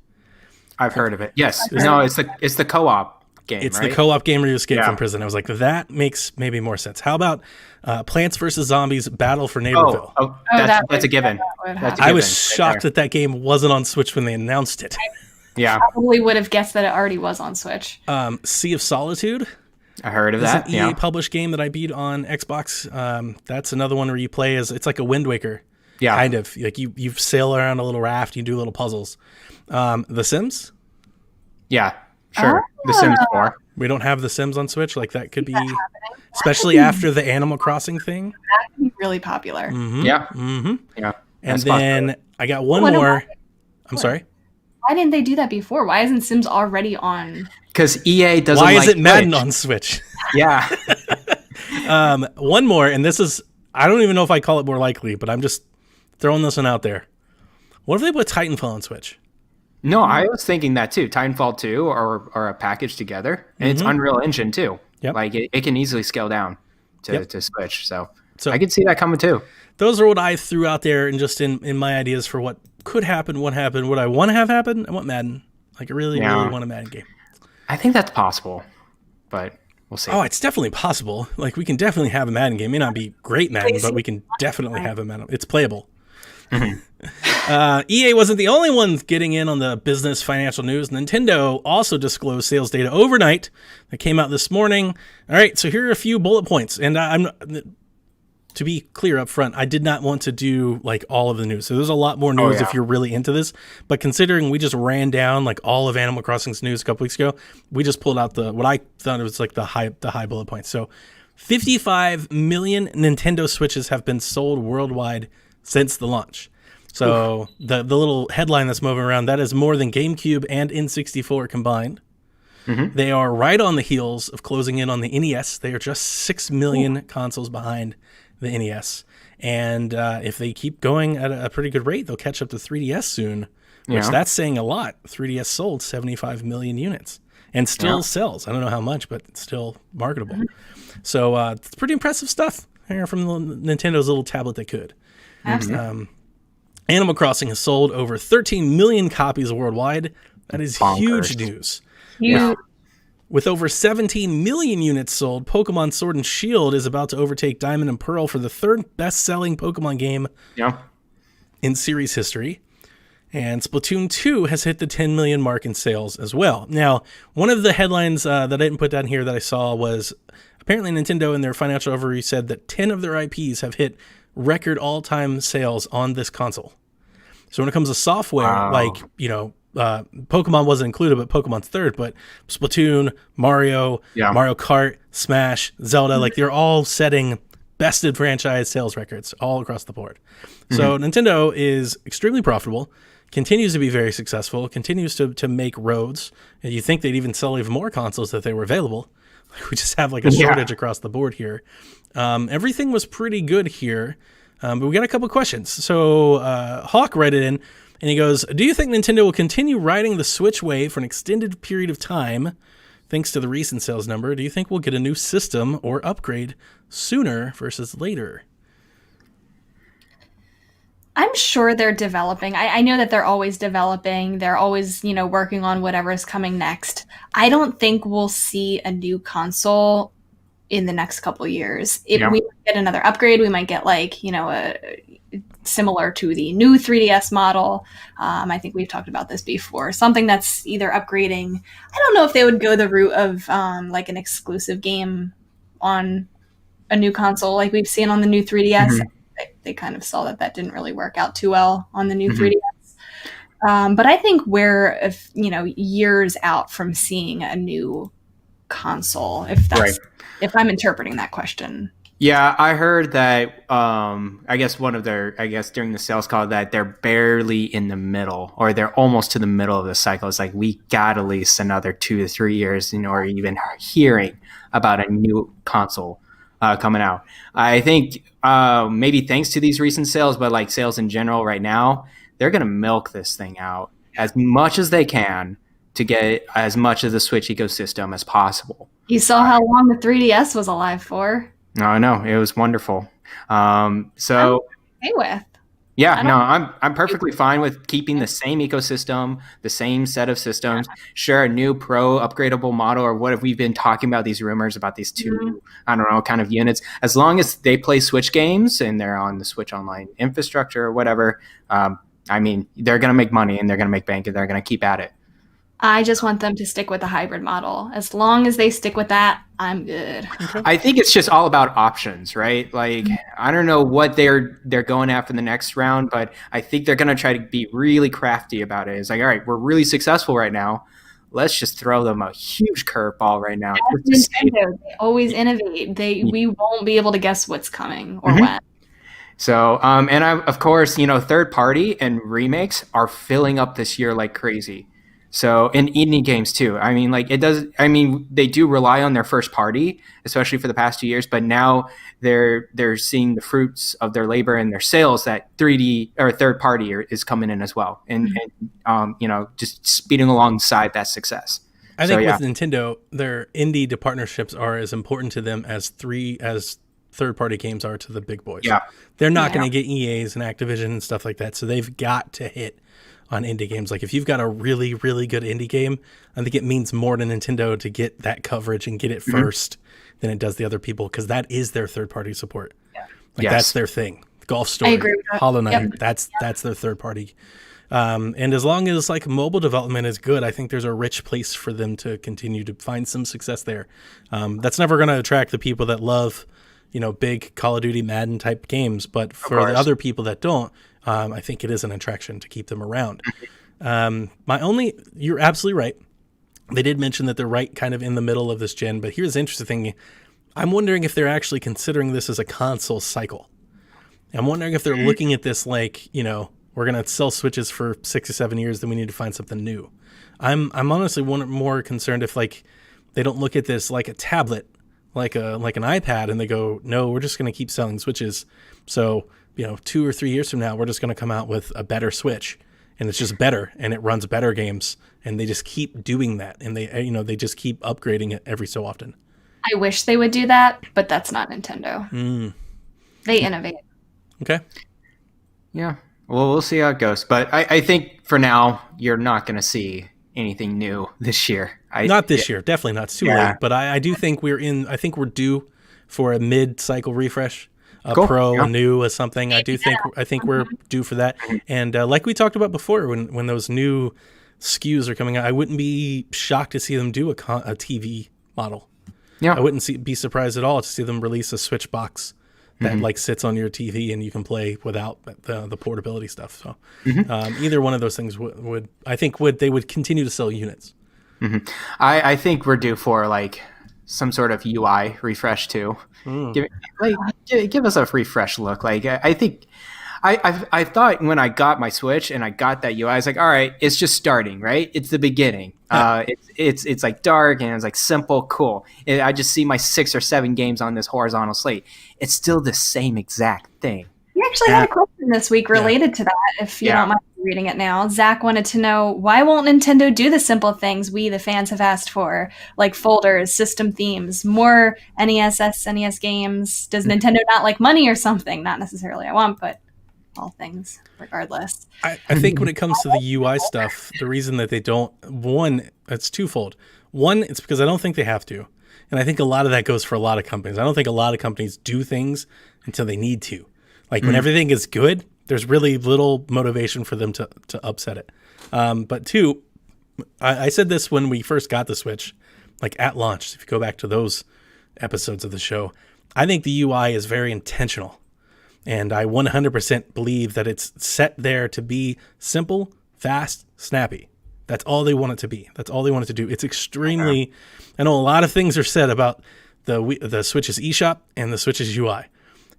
I've heard of it. Yes. No, it's the co-op game, It's right? the co-op game where you escape from prison. I was like, that makes maybe more sense. How about Plants vs. Zombies Battle for Neighborville? That's a given. I was shocked that game wasn't on Switch when they announced it. Yeah. Probably would have guessed that it already was on Switch. Sea of Solitude. I heard of that. It's an EA published game that I beat on Xbox. That's another one where you play it's like a Wind Waker. Yeah. Kind of. Like you sail around a little raft, you do little puzzles. The Sims? Yeah. Sure. The Sims 4. We don't have The Sims on Switch. Like, that could be, especially after the Animal Crossing thing. That could be really popular. Yeah. Yeah. And That's then I got one more. I'm sorry. Why didn't they do that before? Why isn't Sims already on? Because EA doesn't. Why like isn't Madden Twitch. on Switch? Yeah. One more, and this is, I don't even know if I call it more likely, but I'm just throwing this one out there. What if they put Titanfall on Switch? No, I was thinking that too. Titanfall 2 or a package together. And it's Unreal Engine too. Yep. Like it can easily scale down to Switch. So So I could see that coming too. those are what I threw out there, and just in my ideas for what could happen, what happened, what I want to have happen. I want Madden. Like, I really want a Madden game. I think that's possible, but we'll see. Oh, it's definitely possible. Like, we can definitely have a Madden game. It may not be great Madden, but we can definitely have a Madden. It's playable. EA wasn't the only ones getting in on the business financial news. Nintendo also disclosed sales data overnight that came out this morning. All right, so here are a few bullet points. And to be clear up front, I did not want to do like all of the news. So there's a lot more news if you're really into this. But considering we just ran down like all of Animal Crossing's news a couple weeks ago, we just pulled out what I thought it was like the high bullet points. So 55 million Nintendo Switches have been sold worldwide since the launch. So the little headline that's moving around, that is more than GameCube and N64 combined. They are right on the heels of closing in on the NES. They are just 6 million consoles behind the NES. And if they keep going at a pretty good rate, they'll catch up to 3DS soon, which that's saying a lot. 3DS sold 75 million units and still sells. I don't know how much, but it's still marketable. So it's pretty impressive stuff here from Nintendo's little tablet that could. Absolutely. Animal Crossing has sold over 13 million copies worldwide. That is huge news. With over 17 million units sold, Pokemon Sword and Shield is about to overtake Diamond and Pearl for the third best-selling Pokemon game in series history. And Splatoon 2 has hit the 10 million mark in sales as well. Now, one of the headlines that I didn't put down here that I saw was apparently Nintendo in their financial overview said that 10 of their IPs have hit record all-time sales on this console. So when it comes to software, like, Pokemon wasn't included, but Pokemon's third, but Splatoon, Mario, Mario Kart, Smash, Zelda, like they're all setting bested franchise sales records all across the board. So Nintendo is extremely profitable, continues to be very successful, continues to make roads. And you think they'd even sell even more consoles if they were available. We just have like a shortage across the board here. Everything was pretty good here, but we got a couple questions. So Hawk read it in, and he goes, do you think Nintendo will continue riding the Switch wave for an extended period of time? thanks to the recent sales number, do you think we'll get a new system or upgrade sooner versus later? I'm sure they're developing. I know that they're always developing. They're always, working on whatever is coming next. I don't think we'll see a new console in the next couple of years. We might get another upgrade. We might get similar to the new 3DS model. I think we've talked about this before. Something that's either upgrading. I don't know if they would go the route of an exclusive game on a new console like we've seen on the new 3DS. Mm-hmm. They kind of saw that didn't really work out too well on the new 3DS. But I think we're, years out from seeing a new console, if I'm interpreting that question. Yeah, I heard that, I guess during the sales call that they're barely in the middle, or they're almost to the middle of the cycle. It's like, we got at least another 2 to 3 years, or even hearing about a new console coming out. I think maybe thanks to these recent sales, but sales in general right now, they're going to milk this thing out as much as they can to get as much of the Switch ecosystem as possible. You saw how long the 3DS was alive for. No, I know. It was wonderful. I'm okay with. Yeah, no, I'm perfectly fine with keeping the same ecosystem, the same set of systems. Sure, a new Pro upgradable model, or what have we been talking about, these rumors about these two, I don't know, kind of units. As long as they play Switch games and they're on the Switch Online infrastructure or whatever, they're going to make money and they're going to make bank and they're going to keep at it. I just want them to stick with the hybrid model. As long as they stick with that, I'm good. Okay. I think it's just all about options, right? I don't know what they're going after the next round, but I think they're going to try to be really crafty about it. It's all right, we're really successful right now. Let's just throw them a huge curveball right now. Nintendo, they always innovate. We won't be able to guess what's coming or when. So, and of course, third party and remakes are filling up this year like crazy. So, and indie games too. They do rely on their first party, especially for the past 2 years, but now they're seeing the fruits of their labor and their sales that 3D or third party is coming in as well. And just speeding alongside that success. I think with Nintendo, their indie partnerships are as important to them as third-party games are to the big boys. Yeah. They're not going to get EAs and Activision and stuff like that, so they've got to hit on indie games. If you've got a really, really good indie game, I think it means more to Nintendo to get that coverage and get it first than it does the other people, because that is their third-party support. Yeah. That's their thing. Golf Story, Hollow Knight, that's their third-party. And as long as mobile development is good, I think there's a rich place for them to continue to find some success there. That's never going to attract the people that love big Call of Duty, Madden type games, but for the other people that don't, I think it is an attraction to keep them around. You're absolutely right. They did mention that they're right kind of in the middle of this gen, but here's the interesting thing. I'm wondering if they're actually considering this as a console cycle. I'm wondering if they're looking at this we're going to sell Switches for 6 or 7 years, then we need to find something new. I'm honestly more concerned if they don't look at this like a tablet, like an iPad, and they go, no, we're just going to keep selling Switches. So 2 or 3 years from now, we're just going to come out with a better Switch, and it's just better, and it runs better games, and they just keep doing that, and they just keep upgrading it every so often. I wish they would do that, but that's not Nintendo. They innovate. Okay. Yeah. Well, we'll see how it goes, but I think for now you're not going to see anything new this year. Not this year, definitely not. It's too late. But I do think I think we're due for a mid-cycle refresh. A new or something. I think we're due for that. And like we talked about before, when those new SKUs are coming out, I wouldn't be shocked to see them do a TV model. Yeah, I wouldn't be surprised at all to see them release a Switch box that sits on your TV and you can play without the portability stuff. So either one of those things would continue to sell units. I think we're due for some sort of UI refresh too. Give us a refresh look. I think I thought when I got my Switch and I got that UI, I was like, all right, it's just starting, right? It's the beginning. It's dark and it's simple, cool. I just see my 6 or 7 games on this horizontal slate. It's still the same exact thing. Yeah, actually had a question this week related to that, if you don't mind reading it now. Zach wanted to know, why won't Nintendo do the simple things we, the fans, have asked for, like folders, system themes, more NES, SNES games? Does Nintendo not like money or something? Not necessarily I want, but all things regardless. I think when it comes to the UI stuff, the reason that they don't, one, it's twofold. One, it's because I don't think they have to. And I think a lot of that goes for a lot of companies. I don't think a lot of companies do things until they need to. Like when everything is good, there's really little motivation for them to upset it. But two, I said this when we first got the Switch, like at launch, if you go back to those episodes of the show, I think the UI is very intentional. And I 100% believe that it's set there to be simple, fast, snappy. That's all they want it to be. That's all they want it to do. It's extremely, I know a lot of things are said about the Switch's eShop and the Switch's UI.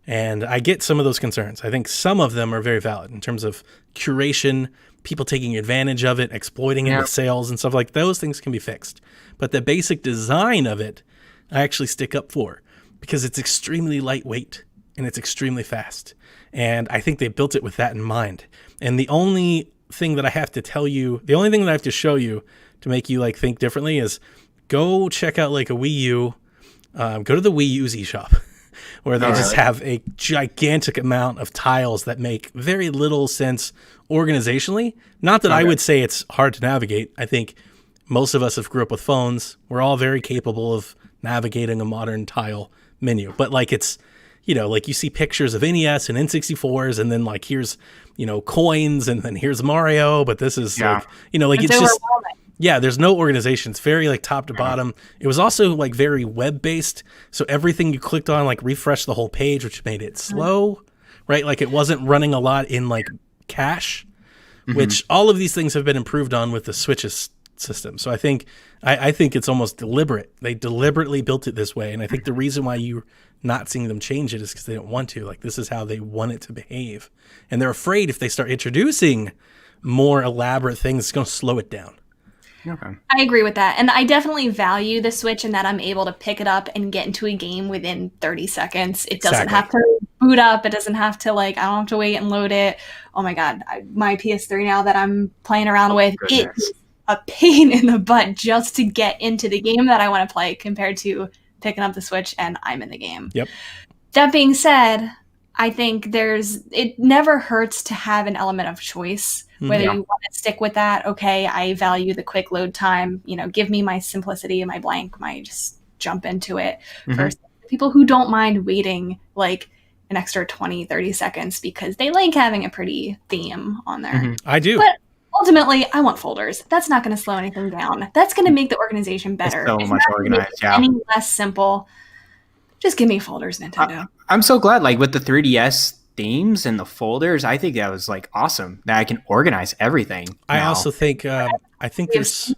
And I get some of those concerns. I think some of them are very valid in terms of curation, people taking advantage of it, exploiting it with sales and stuff like those things can be fixed. But the basic design of it, I actually stick up for because it's extremely lightweight and it's extremely fast. And I think they built it with that in mind. And the only thing that I have to tell you, the only thing that I have to show you to make you like think differently is go check out like a Wii U, go to the Wii U's eShop. Where they just have a gigantic amount of tiles that make very little sense organizationally. Not that I would say it's hard to navigate. I think most of us have grew up with phones. We're all very capable of navigating a modern tile menu. But like it's, you know, like you see pictures of NES and N64s and then like here's, you know, coins and then here's Mario. But this is like, you know, like it's just... Yeah, there's no organization. It's very like top to bottom. It was also like very web based. So everything you clicked on like refreshed the whole page, which made it slow, right? Like it wasn't running a lot in like cache, which all of these things have been improved on with the Switch's system. So I think it's almost deliberate. They deliberately built it this way. And I think the reason why you're not seeing them change it is because they don't want to. Like this is how they want it to behave. And they're afraid if they start introducing more elaborate things, it's going to slow it down. Okay. I agree with that. And I definitely value the Switch in that I'm able to pick it up and get into a game within 30 seconds. It doesn't have to boot up. It doesn't have to I don't have to wait and load it. Oh my God. My PS3 now that I'm playing around with, it's a pain in the butt just to get into the game that I want to play compared to picking up the Switch and I'm in the game. Yep. That being said, I think it never hurts to have an element of choice, whether you want to stick with that. Okay, I value the quick load time, you know, give me my simplicity and my blank, my just jump into it. Versus people who don't mind waiting like an extra 20, 30 seconds because they like having a pretty theme on there. I do. But ultimately, I want folders. That's not going to slow anything down. That's going to make the organization better. It's so much organized, any less simple. Just give me folders, Nintendo. I'm so glad, like with the 3DS themes and the folders, I think that was like awesome that I can organize everything. I also think I think there's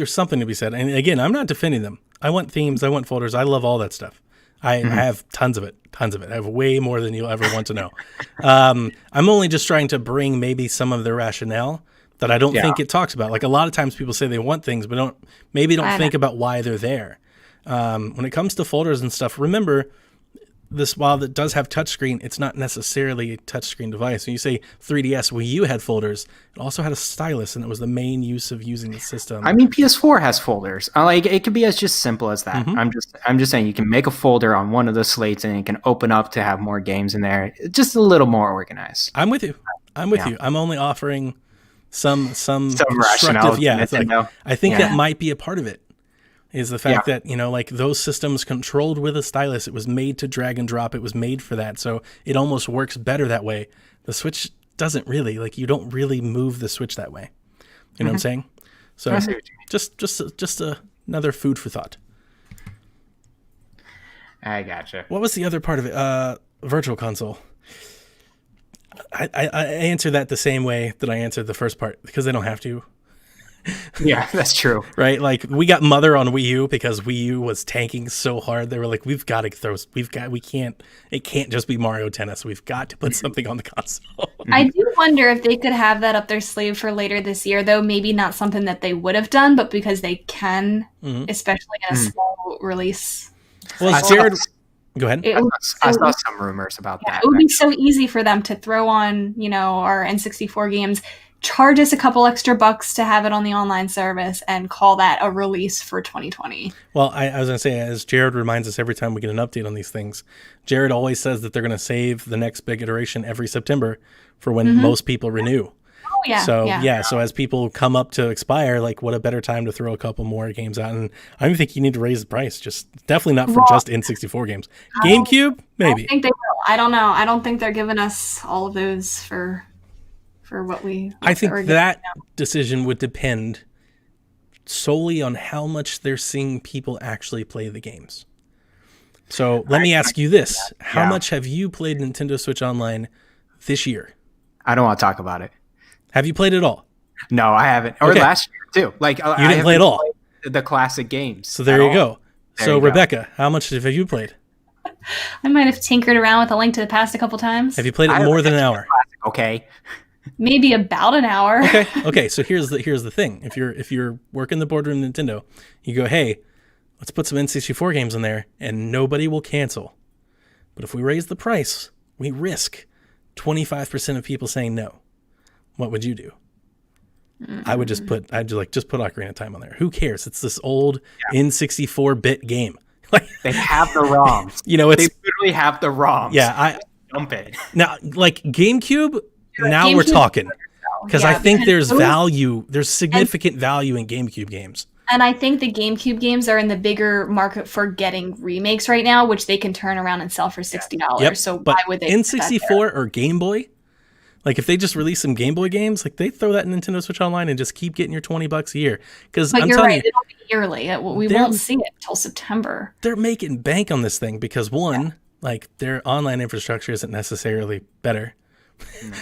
something to be said. And again, I'm not defending them. I want themes. I want folders. I love all that stuff. I have tons of it. I have way more than you'll ever want to know. I'm only just trying to bring maybe some of their rationale that I don't think it talks about. Like a lot of times people say they want things, but don't think about why they're there. When it comes to folders and stuff, remember this, while it does have touchscreen, it's not necessarily a touchscreen device. When you say 3DS Wii U had folders, it also had a stylus, and it was the main use of using the system. I mean, PS4 has folders. Like it could be as just simple as that. I'm just saying you can make a folder on one of the slates, and it can open up to have more games in there. Just a little more organized. I'm with you. You. I'm only offering some rationale. Yeah, it's like, I think that might be a part of it. Is the fact that, you know, like those systems controlled with a stylus, it was made to drag and drop. It was made for that. So it almost works better that way. The Switch doesn't really, like, you don't really move the Switch that way. You know what I'm saying? So just another food for thought. I gotcha. What was the other part of it? Virtual Console. I answer that the same way that I answered the first part because they don't have to. Yeah, that's true. Right? Like we got Mother on Wii U because Wii U was tanking so hard. They were like, it can't just be Mario Tennis. We've got to put something on the console. I do wonder if they could have that up their sleeve for later this year, though. Maybe not something that they would have done, but because they can, especially in a small release. Well, Go ahead. I saw some rumors about that. It would be so easy for them to throw on, our N64 games, charge us a couple extra bucks to have it on the online service, and call that a release for 2020. Well, I was going to say, as Jared reminds us every time we get an update on these things, Jared always says that they're going to save the next big iteration every September for when most people renew. Oh, yeah. So, so as people come up to expire, like, what a better time to throw a couple more games out. And I don't think you need to raise the price. Just definitely not for just N64 games. GameCube, maybe. I think they will. I don't know. I don't think they're giving us all of those for what we. I think that decision would depend solely on how much they're seeing people actually play the games. So let me ask you this. How much have you played Nintendo Switch Online this year? I don't want to talk about it. Have you played it all? No, I haven't. Or last year, too. Like, you didn't play it all? The classic games. So there you go. So Rebecca, how much have you played? I might have tinkered around with A Link to the Past a couple times. Have you played it more than an hour? Okay. Maybe about an hour. Okay. So here's the thing. If you're working the boardroom Nintendo, you go, hey, let's put some N64 games in there, and nobody will cancel. But if we raise the price, we risk 25% of people saying no. What would you do? I would just put Ocarina of Time on there. Who cares? It's this old N64-bit game. They have the ROMs. They literally have the ROMs. Yeah, dump it. Now, like GameCube, we're talking. Because I think there's significant value in GameCube games. And I think the GameCube games are in the bigger market for getting remakes right now, which they can turn around and sell for $60. Yep, so but why would they? N64 or Game Boy, like if they just release some Game Boy games, like they throw that in Nintendo Switch Online and just keep getting your $20 a year. Because I'm you're telling right, it'll be yearly. We won't see it until September. They're making bank on this thing because like their online infrastructure isn't necessarily better.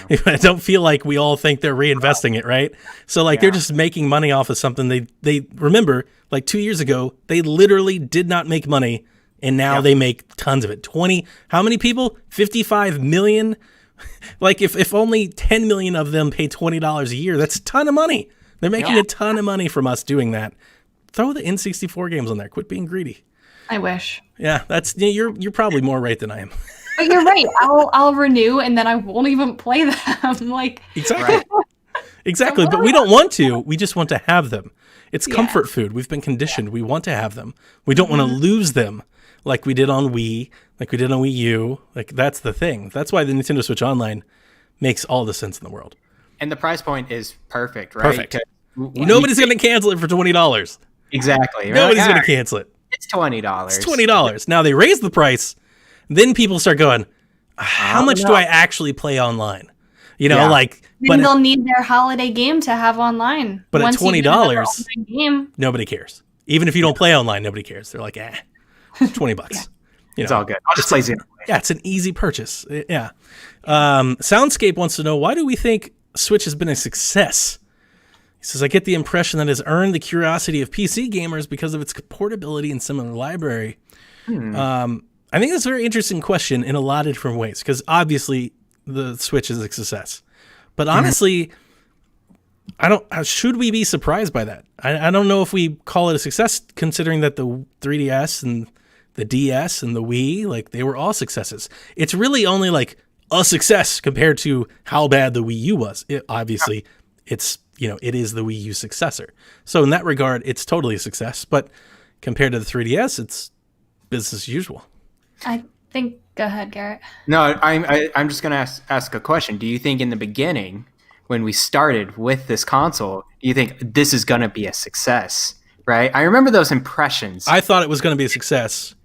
No. I don't feel like we all think they're reinvesting it, right? So they're just making money off of something they remember, like 2 years ago, they literally did not make money, and now they make tons of it. How many people? 55 million? Like if only 10 million of them pay $20 a year, that's a ton of money. They're making a ton of money from us doing that. Throw the N64 games on there. Quit being greedy. I wish. Yeah, you're probably more right than I am. But you're right. I'll renew and then I won't even play them. Exactly. But we don't want to. We just want to have them. It's comfort food. We've been conditioned. We want to have them. We don't want to lose them like we did on Wii, like we did on Wii U. Like that's the thing. That's why the Nintendo Switch Online makes all the sense in the world. And the price point is perfect, right? Perfect. Nobody's going to cancel it for $20. Exactly. Right? Nobody's going to cancel it. It's $20. It's $20. Now they raise the price. Then people start going, how much do I actually play online? Then they'll need their holiday game to have online. But at $20, nobody cares. Even if you don't play online, nobody cares. They're like, $20. It's all good. I'll just play Xenoblade. Yeah, it's an easy purchase. Yeah. Soundscape wants to know, why do we think Switch has been a success? He says, I get the impression that it has earned the curiosity of PC gamers because of its portability and similar library. I think that's a very interesting question in a lot of different ways, because obviously the Switch is a success. But honestly, should we be surprised by that? I don't know if we call it a success, considering that the 3DS and the DS and the Wii, they were all successes. It's really only a success compared to how bad the Wii U was. It is the Wii U successor. So in that regard, it's totally a success. But compared to the 3DS, it's business as usual. I think. Go ahead, Garrett. No, I'm just going to ask a question. Do you think in the beginning, when we started with this console, do you think this is going to be a success? Right? I remember those impressions. I thought it was going to be a success.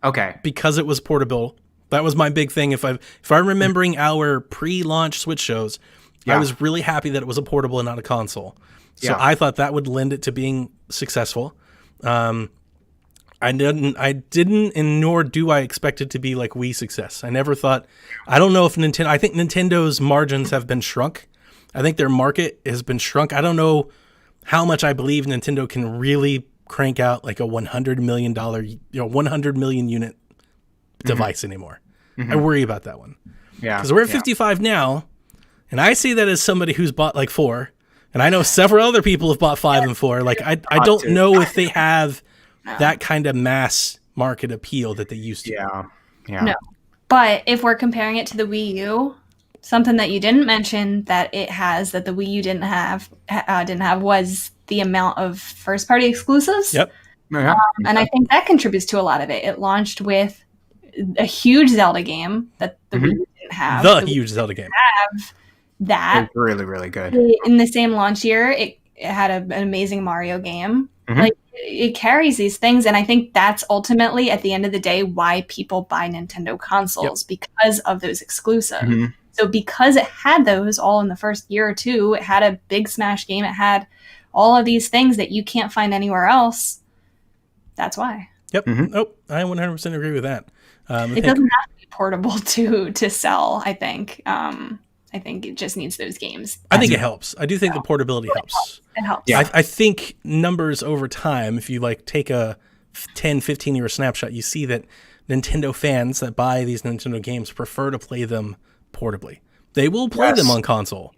Okay. Because it was portable. That was my big thing. If I'm remembering our pre-launch Switch shows, I was really happy that it was a portable and not a console. So I thought that would lend it to being successful. I didn't, and nor do I expect it to be like Wii success. I never thought. I don't know if Nintendo. I think Nintendo's margins have been shrunk. I think their market has been shrunk. I don't know how much I believe Nintendo can really crank out a $100 million, 100 million unit device anymore. I worry about that one. Yeah, because we're at 55 now, and I see that as somebody who's bought 4, and I know several other people have bought 5 and 4. I don't know if they have that kind of mass market appeal that they used to. Yeah. Yeah. No. But if we're comparing it to the Wii U, something that you didn't mention that it has that the Wii U didn't have was the amount of first-party exclusives. Yep. Yeah. And I think that contributes to a lot of it. It launched with a huge Zelda game that the Wii U didn't have. The huge Zelda game. That It's really, really good. in the same launch year, it had an amazing Mario game. Like it carries these things, and I think that's ultimately at the end of the day why people buy Nintendo consoles, because of those exclusives. So because it had those all in the first year or two, it had a big Smash game, it had all of these things that you can't find anywhere else. That's why. Yep. Oh, I 100% agree with that. It doesn't have to be portable to sell, I think. I think it just needs those games. I think it helps. I do think the portability helps. It helps. Yeah. I think numbers over time, if you like take a 10, 15 year snapshot, you see that Nintendo fans that buy these Nintendo games prefer to play them portably. They will play them on console,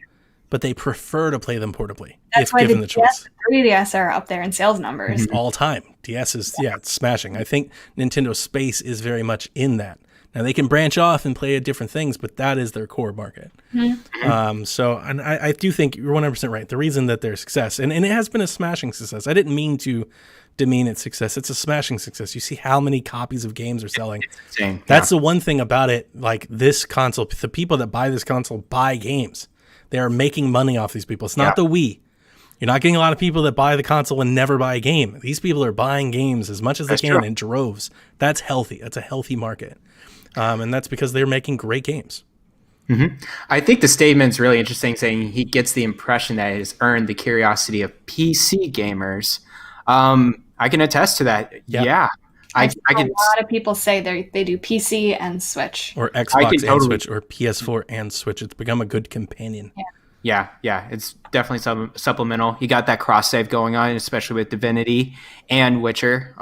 but they prefer to play them portably if given the choice. 3DS are up there in sales numbers. All time. DS is, it's smashing. I think Nintendo space is very much in that. Now, they can branch off and play different things, but that is their core market. And I do think you're 100% right. The reason that their success, and it has been a smashing success. I didn't mean to demean its success. It's a smashing success. You see how many copies of games are selling. That's the one thing about it. Like this console, the people that buy this console buy games. They are making money off these people. It's not the Wii. You're not getting a lot of people that buy the console and never buy a game. These people are buying games as much as they can in droves. That's healthy. That's a healthy market. And that's because they're making great games. I think the statement's really interesting, saying he gets the impression that it has earned the curiosity of PC gamers. I can attest to that. Yeah. I can. A lot of people say they do PC and Switch. Or Xbox and Switch, or PS4 and Switch. It's become a good companion. Yeah, it's definitely supplemental. You got that cross save going on, especially with Divinity and Witcher.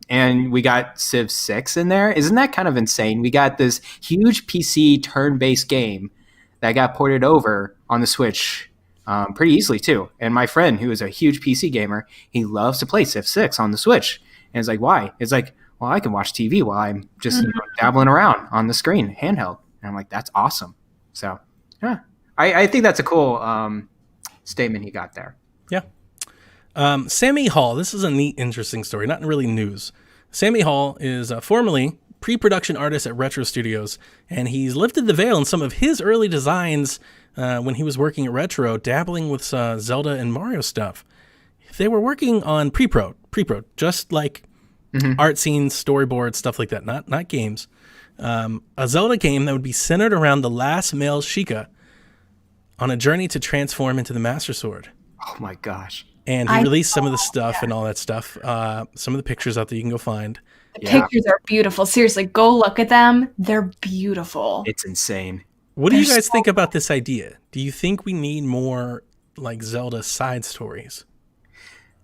And we got Civ 6 in there. Isn't that kind of insane? We got this huge PC turn-based game that got ported over on the Switch pretty easily too. And my friend, who is a huge PC gamer, he loves to play Civ 6 on the Switch. And it's like, why? It's like, well, I can watch TV while I'm just dabbling around on the screen, handheld. And I'm like, that's awesome. So, yeah. I think that's a cool statement he got there. Yeah. Sammy Hall. This is a neat, interesting story. Not really news. Sammy Hall is formerly pre-production artist at Retro Studios, and he's lifted the veil in some of his early designs when he was working at Retro, dabbling with Zelda and Mario stuff. They were working on pre-pro, just like art scenes, storyboards, stuff like that. Not games. A Zelda game that would be centered around the last male Sheikah on a journey to transform into the Master Sword. Oh my gosh. And he released some of the stuff and all that stuff. Some of the pictures out there you can go find. The pictures are beautiful. Seriously, go look at them. They're beautiful. It's insane. What do you guys think about this idea? Do you think we need more like Zelda side stories?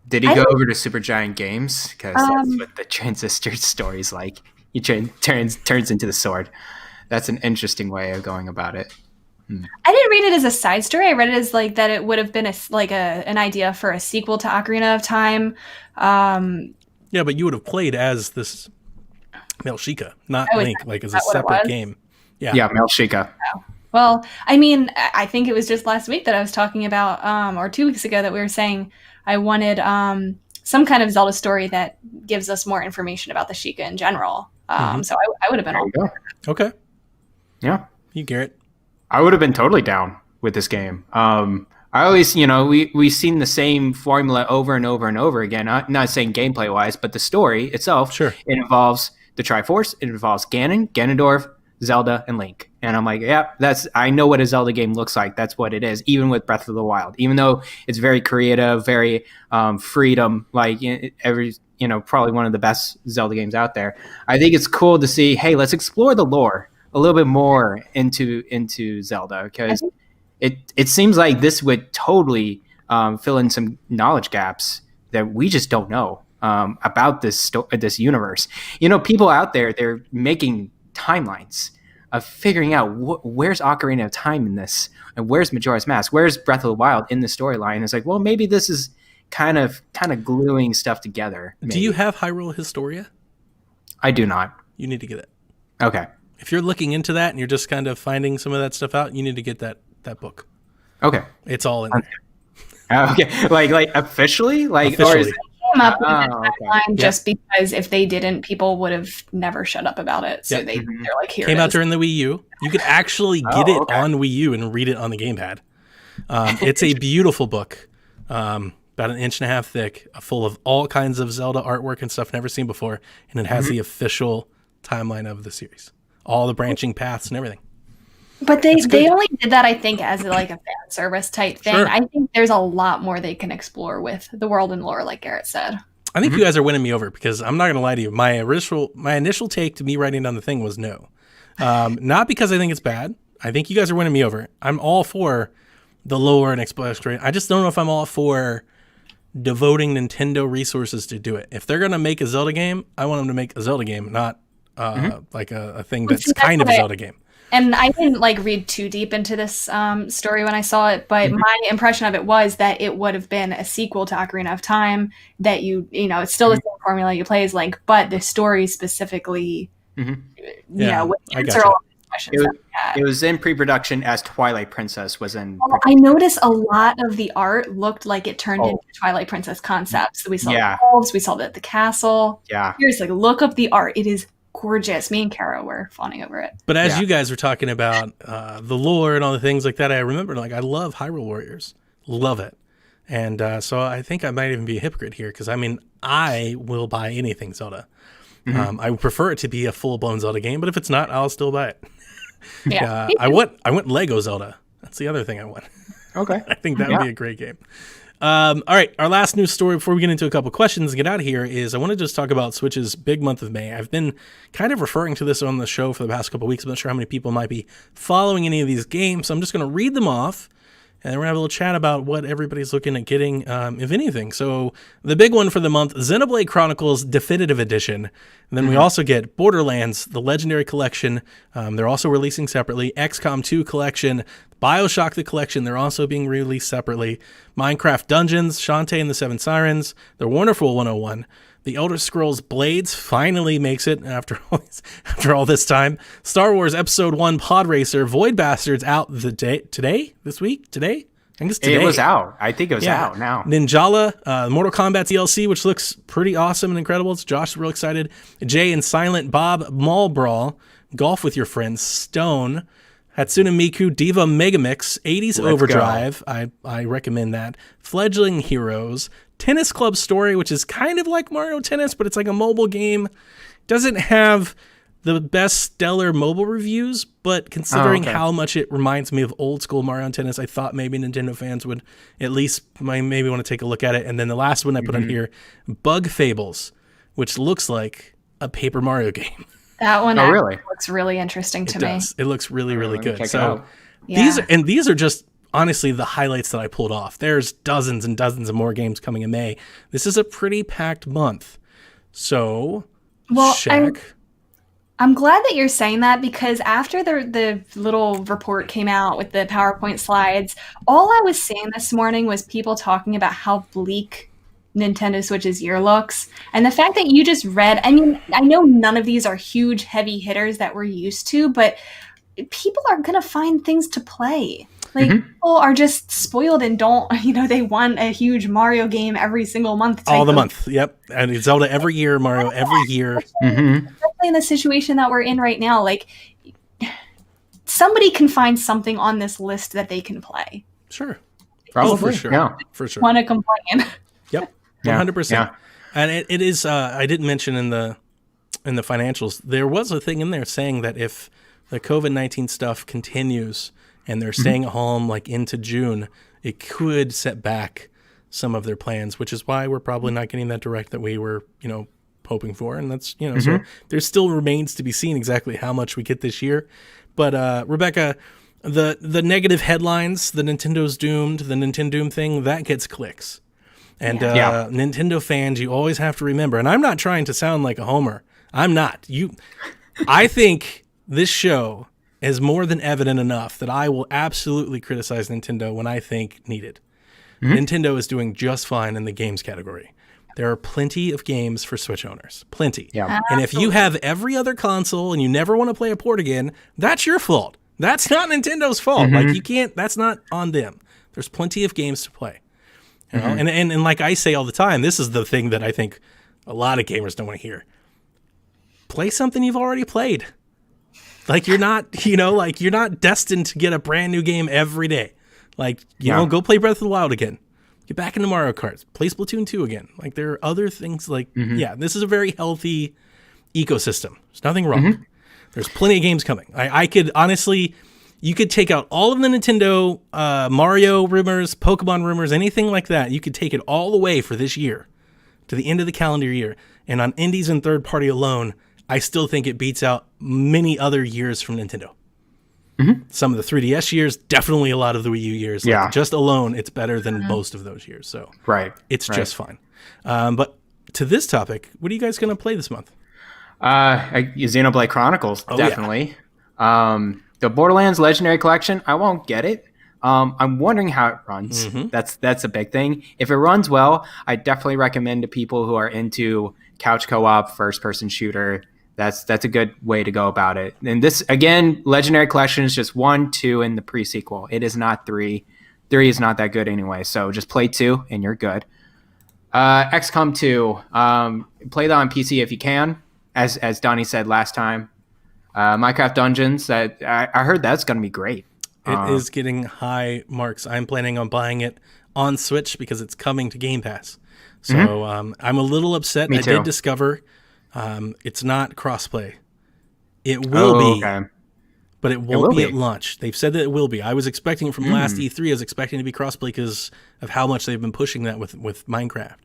Did he go over to Supergiant Games? Because that's what the Transistor story's like. He turns into the sword. That's an interesting way of going about it. I didn't read it as a side story. I read it as like that it would have been an idea for a sequel to Ocarina of Time. Yeah, but you would have played as this male Sheikah, not Link, like as a separate game. Yeah, male Sheikah. Oh. Well, I mean, I think it was just last week that I was talking about, or 2 weeks ago, that we were saying I wanted some kind of Zelda story that gives us more information about the Sheikah in general. So I would have been all for it. Okay. Yeah. You, Garrett? I would have been totally down with this game. I always, we've seen the same formula over and over and over again. Not saying gameplay wise, but the story itself. Sure. It involves the Triforce. It involves Ganon, Ganondorf, Zelda, and Link. And I'm like, yeah, I know what a Zelda game looks like. That's what it is. Even with Breath of the Wild, even though it's very creative, very freedom, like probably one of the best Zelda games out there. I think it's cool to see, hey, let's explore the lore a little bit more into Zelda, because it seems like this would totally fill in some knowledge gaps that we just don't know about this universe. People out there, they're making timelines of figuring out where's Ocarina of Time in this, and where's Majora's Mask, where's Breath of the Wild in the storyline. It's like, well, maybe this is kind of gluing stuff together. Maybe. Do you have Hyrule Historia? I do not. You need to get it. Okay. If you're looking into that and you're just kind of finding some of that stuff out, you need to get that book. Okay. It's all in there. Okay. Like officially? Like Officially. or is it, Came up with a okay. timeline just because if they didn't, people would have never shut up about it. So they're like, here Came it out is. during the Wii U. You could actually get it on Wii U and read it on the gamepad. It's a beautiful book, about an inch and a half thick, full of all kinds of Zelda artwork and stuff never seen before, and it has the official timeline of the series, all the branching paths and everything. But they only did that, I think, as like a fan service type thing. Sure. I think there's a lot more they can explore with the world and lore, like Garrett said. I think you guys are winning me over because I'm not going to lie to you. My initial take to me writing down the thing was no. Not because I think it's bad. I think you guys are winning me over. I'm all for the lore and exploration. I just don't know if I'm all for devoting Nintendo resources to do it. If they're going to make a Zelda game, I want them to make a Zelda game, not like a thing that's kind of a Zelda game. And I didn't like read too deep into this story when I saw it, but my impression of it was that it would have been a sequel to Ocarina of Time. That you know, it's still the same formula you play as Link, but the story specifically, would answer all of these questions. It was in pre-production as Twilight Princess was in. Well, I noticed a lot of the art looked like it turned into Twilight Princess concepts. So we saw the elves, we saw the castle. Yeah, seriously, look up the art. It is gorgeous. Me and Kara were fawning over it. But as you guys were talking about the lore and all the things like that, I remember I love Hyrule Warriors, love it, and so I think I might even be a hypocrite here because I will buy anything Zelda. I would prefer it to be a full blown Zelda game, but if it's not, I'll still buy it. I want Lego Zelda. That's the other thing I want. Okay, I think that would be a great game. All right, our last news story before we get into a couple questions and get out of here is I want to just talk about Switch's big month of May. I've been kind of referring to this on the show for the past couple of weeks. I'm not sure how many people might be following any of these games, so I'm just going to read them off, and we're going to have a little chat about what everybody's looking at getting, if anything. So the big one for the month, Xenoblade Chronicles Definitive Edition. And then we also get Borderlands, the Legendary Collection. They're also releasing separately. XCOM 2 Collection, BioShock the Collection, they're also being released separately. Minecraft Dungeons, Shantae and the Seven Sirens, The Wonderful 101. The Elder Scrolls Blades finally makes it after all this time. Star Wars Episode 1 Pod Racer, Void Bastards out today? I think it's today. It was out. I think it was out now. Ninjala, Mortal Kombat DLC, which looks pretty awesome and incredible. Josh is real excited. Jay and Silent Bob Mall Brawl, Golf with Your Friends, Stone, Hatsune Miku Diva Megamix, 80s Overdrive, I recommend that. Fledgling Heroes, Tennis Club Story, which is kind of like Mario Tennis, but it's like a mobile game. Doesn't have the best stellar mobile reviews, but considering how much it reminds me of old school Mario Tennis, I thought maybe Nintendo fans would at least maybe want to take a look at it. And then the last one I put on here, Bug Fables, which looks like a Paper Mario game. That one really looks really interesting to me. It looks really, really good. So these are just honestly the highlights that I pulled off. There's dozens and dozens of more games coming in May. This is a pretty packed month. So, Shaq. I'm glad that you're saying that because after the little report came out with the PowerPoint slides, all I was seeing this morning was people talking about how bleak Nintendo Switch's year looks. And the fact that you just read, I mean, I know none of these are huge heavy hitters that we're used to, but people are going to find things to play. Like people are just spoiled and don't, they want a huge Mario game every single month. All the month. Yep. And Zelda every year, Mario every year. Especially in the situation that we're in right now, like somebody can find something on this list that they can play. Sure. Probably. For sure. Yeah. For sure. Want to complain. Yep. 100%. Yeah. And it is, I didn't mention in the financials, there was a thing in there saying that if the COVID-19 stuff continues and they're staying at home like into June, it could set back some of their plans, which is why we're probably not getting that direct that we were, hoping for. And that's, so there still remains to be seen exactly how much we get this year. But Rebecca, the negative headlines, the Nintendo's doomed, the Nintendo thing, that gets clicks. And Nintendo fans, you always have to remember, and I'm not trying to sound like a homer. I'm not. I think this show is more than evident enough that I will absolutely criticize Nintendo when I think needed. Nintendo is doing just fine in the games category. there are plenty of games for Switch owners. Plenty. Yeah. And if you have every other console and you never want to play a port again, that's your fault. That's not Nintendo's fault. Like, you can't, that's not on them. There's plenty of games to play. You know? And like I say all the time, this is the thing that I think a lot of gamers don't want to hear. Play something you've already played. Like, you're not, you're not destined to get a brand new game every day. Like, you know, go play Breath of the Wild again. Get back into Mario Kart. Play Splatoon 2 again. Like, there are other things like, this is a very healthy ecosystem. There's nothing wrong. There's plenty of games coming. I could, honestly, you could take out all of the Nintendo Mario rumors, Pokemon rumors, anything like that. You could take it all away for this year to the end of the calendar year. And on indies and third party alone, I still think it beats out many other years from Nintendo. Some of the 3DS years, definitely a lot of the Wii U years. Yeah. Like, just alone, it's better than most of those years. So it's just fine. But to this topic, what are you guys going to play this month? Xenoblade Chronicles, definitely. The Borderlands Legendary Collection, I won't get it. I'm wondering how it runs. That's a big thing. If it runs well, I definitely recommend to people who are into couch co-op, first-person shooter. That's a good way to go about it. And this, again, Legendary Collection is just 1, 2, and the pre-sequel. It is not 3. 3 is not that good anyway, so just play 2 and you're good. XCOM 2, play that on PC if you can, as Donnie said last time. Minecraft Dungeons, I heard that's going to be great. It is getting high marks. I'm planning on buying it on Switch because it's coming to Game Pass. So I'm a little upset. Me too. Did discover it's not crossplay. It will be, but it won't be at launch. They've said that it will be. I was expecting it from last E3. I was expecting it to be crossplay because of how much they've been pushing that with Minecraft.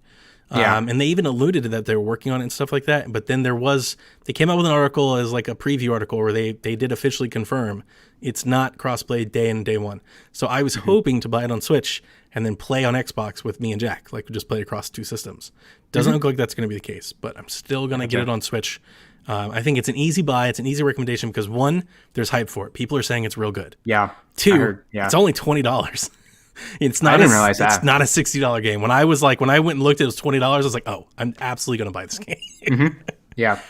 And they even alluded to that they were working on it and stuff like that. But then they came out with an article as like a preview article where they did officially confirm it's not crossplay day in and day one. So I was hoping to buy it on Switch and then play on Xbox with me and Jack, like we just play across 2 systems. Doesn't look like that's going to be the case, but I'm still going to get it on Switch. I think it's an easy buy. It's an easy recommendation because 1, there's hype for it. People are saying it's real good. Yeah. 2, it's only $20. It's not. I didn't realize that. It's not a $60 game. When I went and looked, it was $20. I was like, oh, I'm absolutely going to buy this game. Yeah.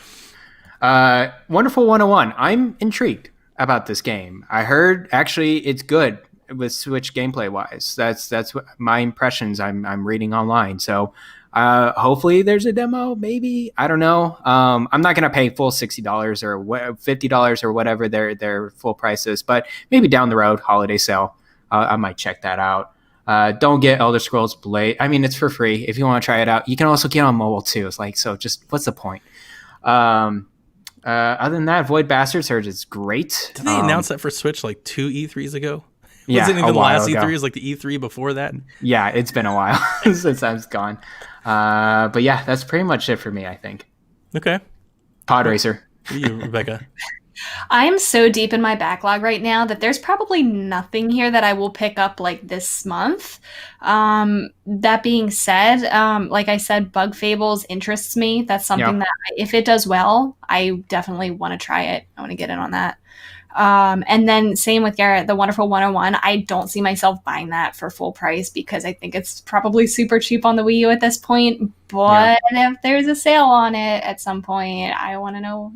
Wonderful 101. I'm intrigued about this game. I heard actually it's good with Switch gameplay wise. That's what my impressions I'm reading online. So hopefully there's a demo. Maybe, I don't know. I'm not going to pay full $60 or $50 or whatever their full price is, but maybe down the road, holiday sale. I might check that out. Don't get Elder Scrolls Blade. I mean, it's for free. If you want to try it out, you can also get on mobile too. It's like, so just what's the point? Other than that, Void Bastard Surge is great. Did they announce that for Switch like 2 E3s ago? Yeah, was it even a the while last ago. E3? Is like the E3 before that? Yeah, it's been a while since I was gone. But yeah, that's pretty much it for me, I think. Okay. Pod Racer. What are you, Rebecca? I'm so deep in my backlog right now that there's probably nothing here that I will pick up like this month. That being said, like I said, Bug Fables interests me. That's something that if it does well, I definitely want to try it. I want to get in on that. And then same with Garrett, the Wonderful 101. I don't see myself buying that for full price because I think it's probably super cheap on the Wii U at this point. But if there's a sale on it at some point, I want to know,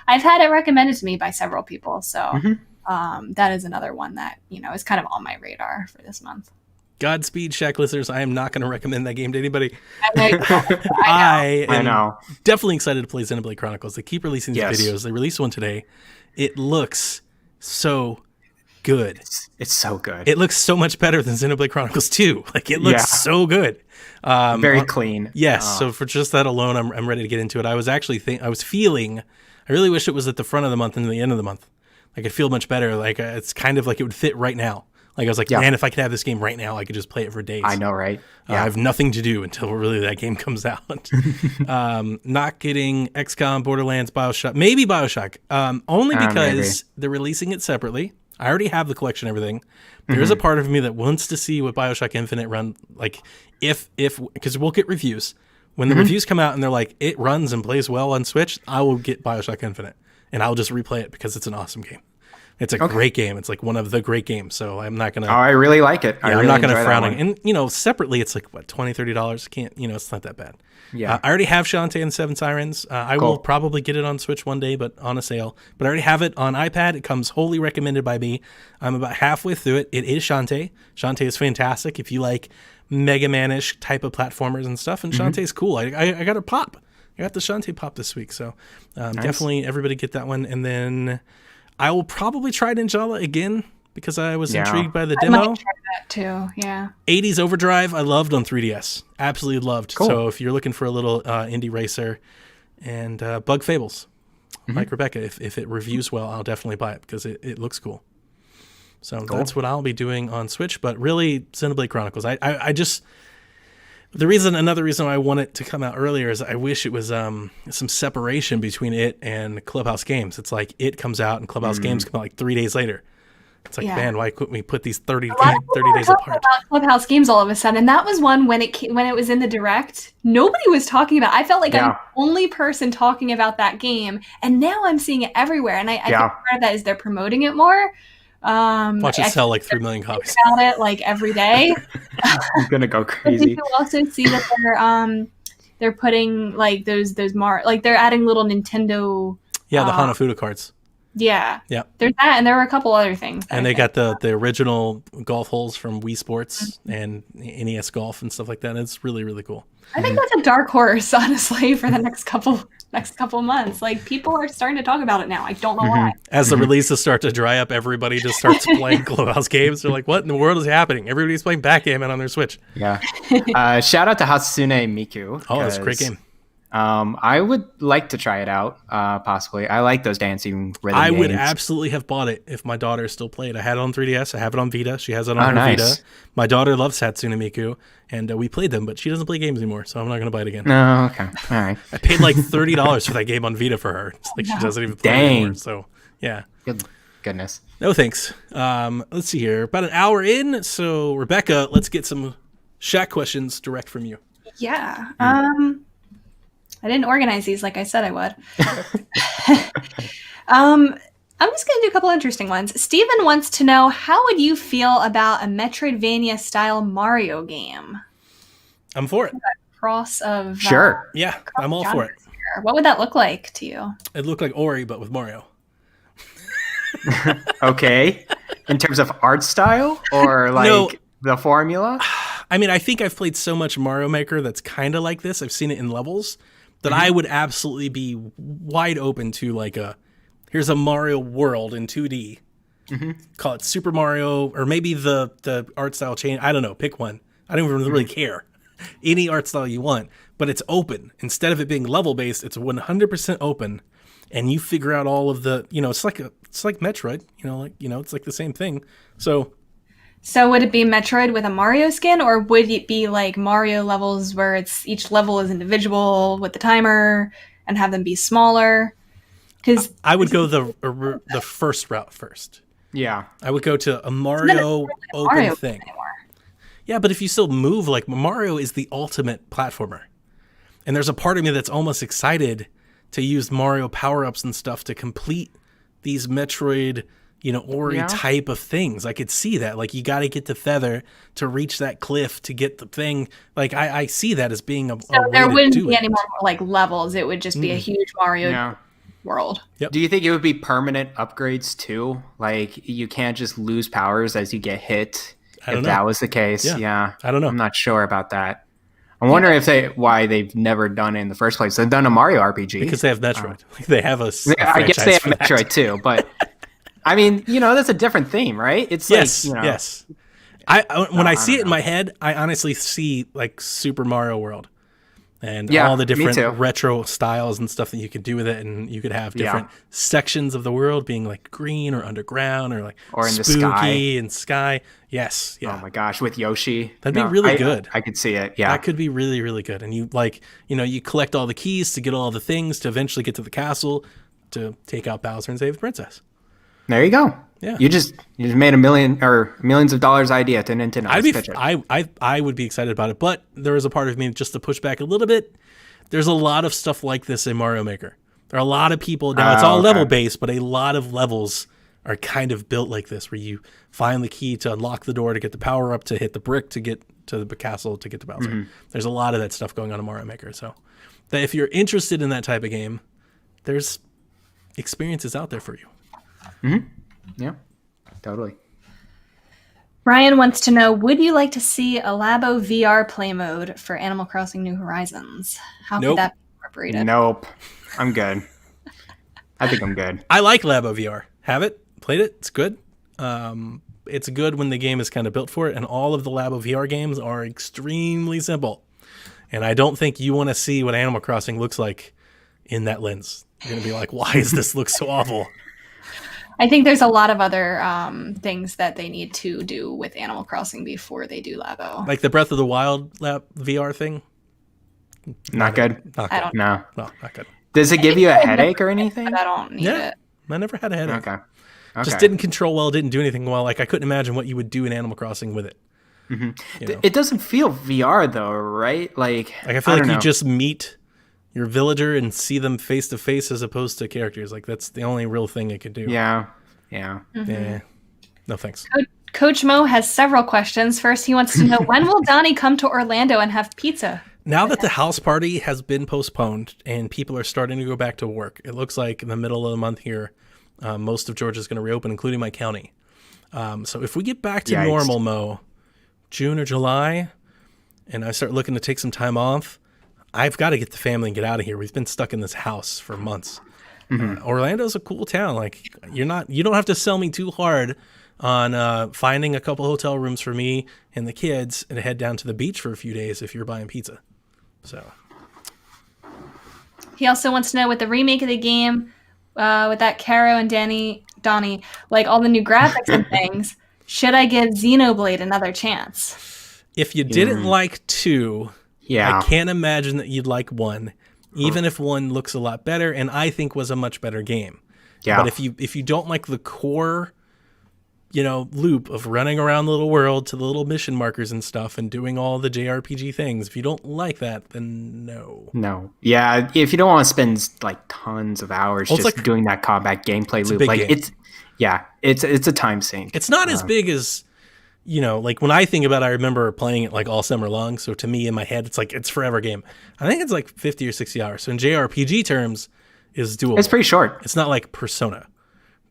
I've had it recommended to me by several people. So that is another one that, is kind of on my radar for this month. Godspeed, Shack listeners. I am not going to recommend that game to anybody. I am definitely excited to play Xenoblade Chronicles. They keep releasing these videos. They released one today. It looks so good. It's so good. It looks so much better than Xenoblade Chronicles 2. Like, it looks so good. Very clean. Yes. So for just that alone, I'm ready to get into it. I was actually I really wish it was at the front of the month and the end of the month. Like, it'd feel much better. Like, it's kind of like it would fit right now. Like, I was like, man, if I could have this game right now, I could just play it for days. I know, right? I have nothing to do until really that game comes out. Not getting XCOM, Borderlands, BioShock. Maybe BioShock. Only because they're releasing it separately. I already have the collection and everything. There is a part of me that wants to see what BioShock Infinite run, like, because we'll get reviews. When the reviews come out and they're like, it runs and plays well on Switch, I will get BioShock Infinite. And I'll just replay it because it's an awesome game. It's a great game. It's like one of the great games. So I'm not gonna. Oh, I really like it. I'm not gonna frown on it. And you know, separately, it's like what $20-$30. Can't it's not that bad. Yeah. I already have Shantae and Seven Sirens. I will probably get it on Switch one day, but on a sale. But I already have it on iPad. It comes wholly recommended by me. I'm about halfway through it. It is Shantae. Shantae is fantastic if you like Mega Man-ish type of platformers and stuff. And Shantae's cool. I got a pop. I got the Shantae pop this week. So definitely everybody get that one. And then I will probably try Ninjala again because I was intrigued by the demo. I might try that too, yeah. 80s Overdrive, I loved on 3DS. Absolutely loved. Cool. So if you're looking for a little indie racer, and Bug Fables, like Rebecca, if it reviews well, I'll definitely buy it because it looks cool. So that's what I'll be doing on Switch. But really, Xenoblade Chronicles, I just... Another reason why I want it to come out earlier is I wish it was some separation between it and Clubhouse Games. It's like it comes out and Clubhouse Games come out like 3 days later. It's like, man, why couldn't we put these 30 days apart? About Clubhouse Games all of a sudden. That was one when it was in the Direct. Nobody was talking about. I felt like I'm the only person talking about that game, and now I'm seeing it everywhere. And I think part of that is they're promoting it more. Watch it sell like 3 million copies. About it like every day. I'm gonna go crazy. You also see that they're putting like those like they're adding little Nintendo. Yeah, the Hanafuda cards. Yeah. Yeah. There's that, and there were a couple other things. And they got the original golf holes from Wii Sports and NES Golf and stuff like that. It's really, really cool. I think that's a dark horse, honestly, for the next couple months. Like, people are starting to talk about it now. I don't know why. As the releases start to dry up, everybody just starts playing Clubhouse Games. They're like, what in the world is happening? Everybody's playing Backgammon on their Switch. Yeah. Shout out to Hatsune Miku. Oh, it's a great game. I would like to try it out, possibly. I like those dancing rhythm games. would absolutely have bought it if my daughter still played. I had it on 3DS. I have it on Vita. She has it on her Vita. My daughter loves Hatsune Miku, and we played them, but she doesn't play games anymore, so I'm not going to buy it again. No, okay. All right. I paid like $30 for that game on Vita for her. It's like she doesn't even play anymore, so yeah. Goodness. No thanks. Let's see here. About an hour in, so Rebecca, let's get some Shaq questions direct from you. Yeah. I didn't organize these like I said I would. I'm just going to do a couple interesting ones. Steven wants to know, how would you feel about a Metroidvania-style Mario game? I'm for it. Cross of... Sure. Yeah, I'm all for it. Here. What would that look like to you? It'd look like Ori, but with Mario. Okay. In terms of art style or like the formula? I mean, I think I've played so much Mario Maker that's kind of like this. I've seen it in levels that I would absolutely be wide open to like here's a Mario world in 2D. Call it Super Mario, or maybe the art style change. I don't know. Pick one. I don't even really care. Any art style you want, but it's open. Instead of it being level based, it's 100% open, and you figure out all of the. It's like Metroid. It's like the same thing. So would it be Metroid with a Mario skin, or would it be like Mario levels where each level is individual with the timer and have them be smaller? Because I would go the first route first. Yeah, I would go to a Mario open Mario thing. Anymore. Yeah, but if you still move, like Mario is the ultimate platformer, and there's a part of me that's almost excited to use Mario power-ups and stuff to complete these Metroid. Ori type of things. I could see that. Like, you got to get the feather to reach that cliff to get the thing. Like, I see that as being a way there wouldn't to do be it. any more like levels. It would just be a huge Mario world. Yep. Do you think it would be permanent upgrades too? Like, you can't just lose powers as you get hit. If that was the case, yeah. I don't know. I'm not sure about that. I'm wondering why they've never done it in the first place. They've done a Mario RPG because they have Metroid. They have a I guess they have Metroid too, but. I mean, that's a different theme, right? It's yes. When I see it know. in my head, I honestly see like Super Mario World and all the different retro styles and stuff that you could do with it, and you could have different sections of the world being like green or underground or like or in spooky the sky. and sky. Yes, yeah. Oh my gosh, with Yoshi, that'd be really good. I could see it. Yeah, that could be really, really good. And you you collect all the keys to get all the things to eventually get to the castle to take out Bowser and save the princess. There you go. Yeah. You just made millions of dollars idea to Nintendo. I would be excited about it, but there is a part of me just to push back a little bit. There's a lot of stuff like this in Mario Maker. There are a lot of people now. It's all level based, but a lot of levels are kind of built like this, where you find the key to unlock the door to get the power up, to hit the brick to get to the castle, to get to Bowser. Mm-hmm. There's a lot of that stuff going on in Mario Maker. So that if you're interested in that type of game, there's experiences out there for you. Mm-hmm. Yeah, totally. Ryan wants to know, would you like to see a Labo VR play mode for Animal Crossing New Horizons? How could that be incorporated? Nope. I'm good. I think I'm good. I like Labo VR. Have it. Played it. It's good. It's good when the game is kind of built for it, and all of the Labo VR games are extremely simple. And I don't think you want to see what Animal Crossing looks like in that lens. You're going to be like, why does this look so awful? I think there's a lot of other things that they need to do with Animal Crossing before they do Labo. Like the Breath of the Wild VR thing? Not good. Not good. No, not good. Does it give you a headache or anything? But I don't need it. I never had a headache. Okay. Just didn't control well, didn't do anything well. Like, I couldn't imagine what you would do in Animal Crossing with it. Mm-hmm. It doesn't feel VR though, right? Like I feel like you just meet your villager and see them face to face as opposed to characters. Like, that's the only real thing it could do. Yeah. Mm-hmm. Yeah. No thanks. Coach Mo has several questions. First, he wants to know, when will Donnie come to Orlando and have pizza? Now that the house party has been postponed and people are starting to go back to work, it looks like in the middle of the month here, most of Georgia is going to reopen, including my county. So if we get back to normal, Mo, June or July, and I start looking to take some time off, I've got to get the family and get out of here. We've been stuck in this house for months. Mm-hmm. Orlando's a cool town. Like, you don't have to sell me too hard on finding a couple hotel rooms for me and the kids and head down to the beach for a few days if you're buying pizza. So he also wants to know, with the remake of the game, with that Caro and Donnie, like all the new graphics and things, should I give Xenoblade another chance? If you didn't like 2, I can't imagine that you'd like 1, even if 1 looks a lot better and I think was a much better game. Yeah. But if you don't like the core, loop of running around the little world to the little mission markers and stuff and doing all the JRPG things, if you don't like that, then no. No. Yeah, if you don't want to spend like tons of hours doing that combat gameplay loop, like game. it's a time sink. It's not as big as, like when I think about it, I remember playing it like all summer long. So to me in my head, it's like it's forever game. I think it's like 50 or 60 hours. So in JRPG terms, is doable. It's pretty short. It's not like Persona.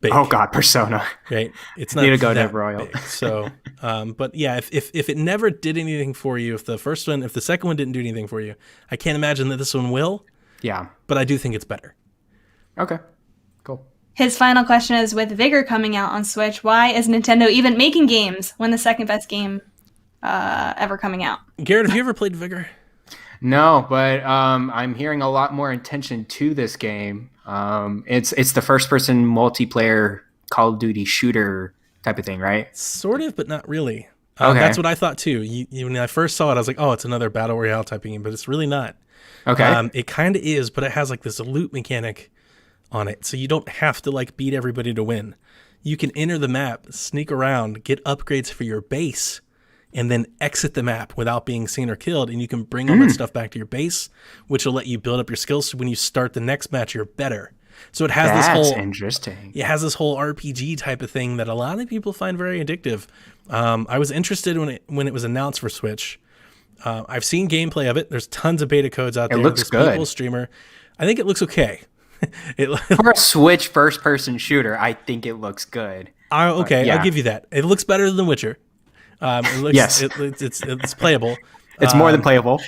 Big, oh God, Persona! Right? It's not need to go that to Royal. Big. So, but yeah, if it never did anything for you, if the second one didn't do anything for you, I can't imagine that this one will. Yeah, but I do think it's better. Okay, cool. His final question is, with Vigor coming out on Switch, why is Nintendo even making games when the second best game ever coming out? Garrett, have you ever played Vigor? No, but I'm hearing a lot more attention to this game. It's the first-person multiplayer Call of Duty shooter type of thing, right? Sort of, but not really. Okay. That's what I thought too. When I first saw it, I was like, "Oh, it's another battle royale type of game," but it's really not. Okay. It kind of is, but it has like this loot mechanic on it, so you don't have to like beat everybody to win. You can enter the map, sneak around, get upgrades for your base, and then exit the map without being seen or killed, and you can bring all that stuff back to your base, which will let you build up your skills, so when you start the next match, you're better. So it has That's interesting. It has this whole RPG type of thing that a lot of people find very addictive. I was interested when it was announced for Switch. I've seen gameplay of it. There's tons of beta codes out there. It looks good. People streamer. I think it looks okay. For a Switch first-person shooter, I think it looks good. Okay, I'll give you that. It looks better than The Witcher. Yes. It's playable. It's more than playable.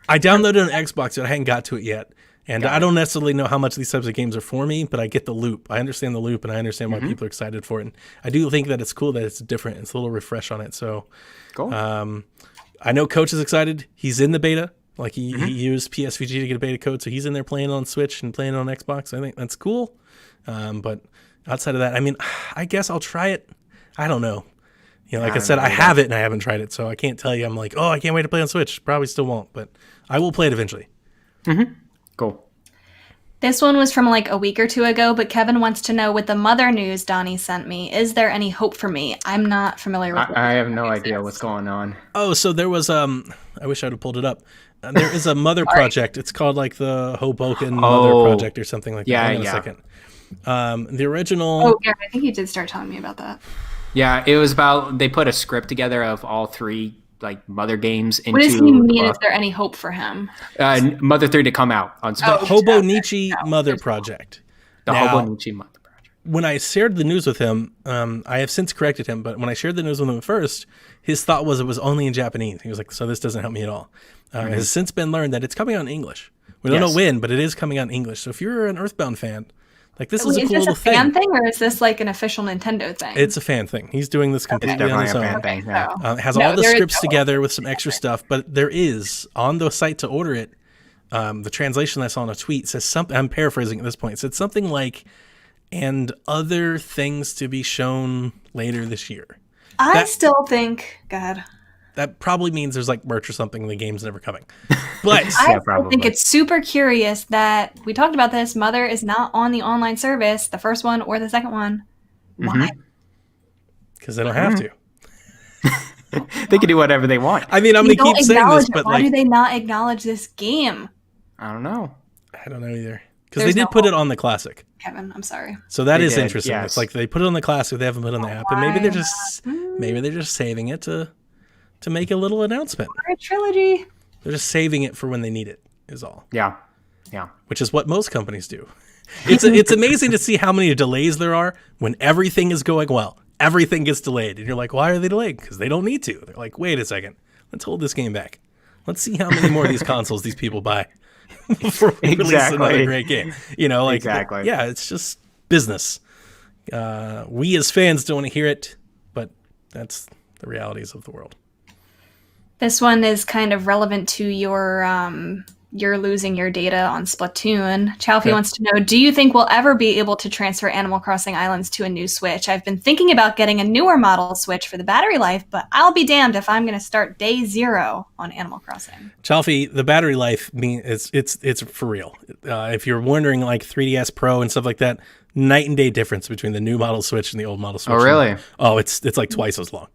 I downloaded an Xbox, but I hadn't got to it yet. And I don't necessarily know how much these types of games are for me, but I get the loop. I understand the loop, and I understand why people are excited for it. And I do think that it's cool that it's different. It's a little refresh on it. So, cool. I know Coach is excited. He's in the beta. Like he used PSVG to get a beta code, so he's in there playing on Switch and playing on Xbox. I think that's cool. But outside of that, I mean, I guess I'll try it. I don't know. Like I said, I have it and I haven't tried it, so I can't tell you. I'm like, oh, I can't wait to play on Switch. Probably still won't, but I will play it eventually. Cool. This one was from like a week or two ago, but Kevin wants to know, with the Mother news Donnie sent me, is there any hope for me? I'm not familiar with I have no idea what's going on. Oh, so there was I wish I'd have pulled it up. There is a Mother project. It's called like the Hoboken Mother Project or something like that. Hang on a second. The original. Oh, yeah, I think you did start telling me about that. Yeah, it was about they put a script together of all three like Mother games into. What does he mean? Is there any hope for him? Mother 3 to come out on Switch. Hobonichi Mother Project. The Hobonichi Mother Project. When I shared the news with him, I have since corrected him, but when I shared the news with him at first, his thought was it was only in Japanese. He was like, so this doesn't help me at all. It has since been learned that it's coming out in English. We don't know when, but it is coming out in English. So if you're an Earthbound fan, like this is a cool little thing. Is this a fan thing, or is this like an official Nintendo thing? It's a fan thing. He's doing this completely on his own. Fan thing, yeah. It has all the scripts together with some extra stuff, but there is, on the site to order it, the translation I saw on a tweet says something, I'm paraphrasing at this point, it said something like, and other things to be shown later this year. I still think, God. That probably means there's like merch or something and the game's never coming. But I think it's super curious that we talked about this. Mother is not on the online service, the first one or the second one. Why? Because they don't have to. They can do whatever they want. I mean, I'm going to keep saying this, but why do they not acknowledge this game? I don't know. I don't know either. Because they did put it on the classic. Kevin, I'm sorry. So that is interesting. Yes. It's like they put it on the classic, they haven't put it on the app, and maybe they're just saving it to make a little announcement. Our trilogy. They're just saving it for when they need it, is all. Yeah. Which is what most companies do. It's amazing to see how many delays there are when everything is going well. Everything gets delayed. And you're like, why are they delayed? Because they don't need to. They're like, wait a second. Let's hold this game back. Let's see how many more of these consoles these people buy before we release another great game. Exactly. Yeah, it's just business. We as fans don't want to hear it, but that's the realities of the world. This one is kind of relevant to your you're losing your data on Splatoon. Chalfie wants to know, do you think we'll ever be able to transfer Animal Crossing Islands to a new Switch? I've been thinking about getting a newer model Switch for the battery life, but I'll be damned if I'm going to start day 0 on Animal Crossing. Chalfie, the battery life, it's for real. If you're wondering, like 3DS Pro and stuff like that, night and day difference between the new model Switch and the old model Switch. Oh, really? It's like twice as long.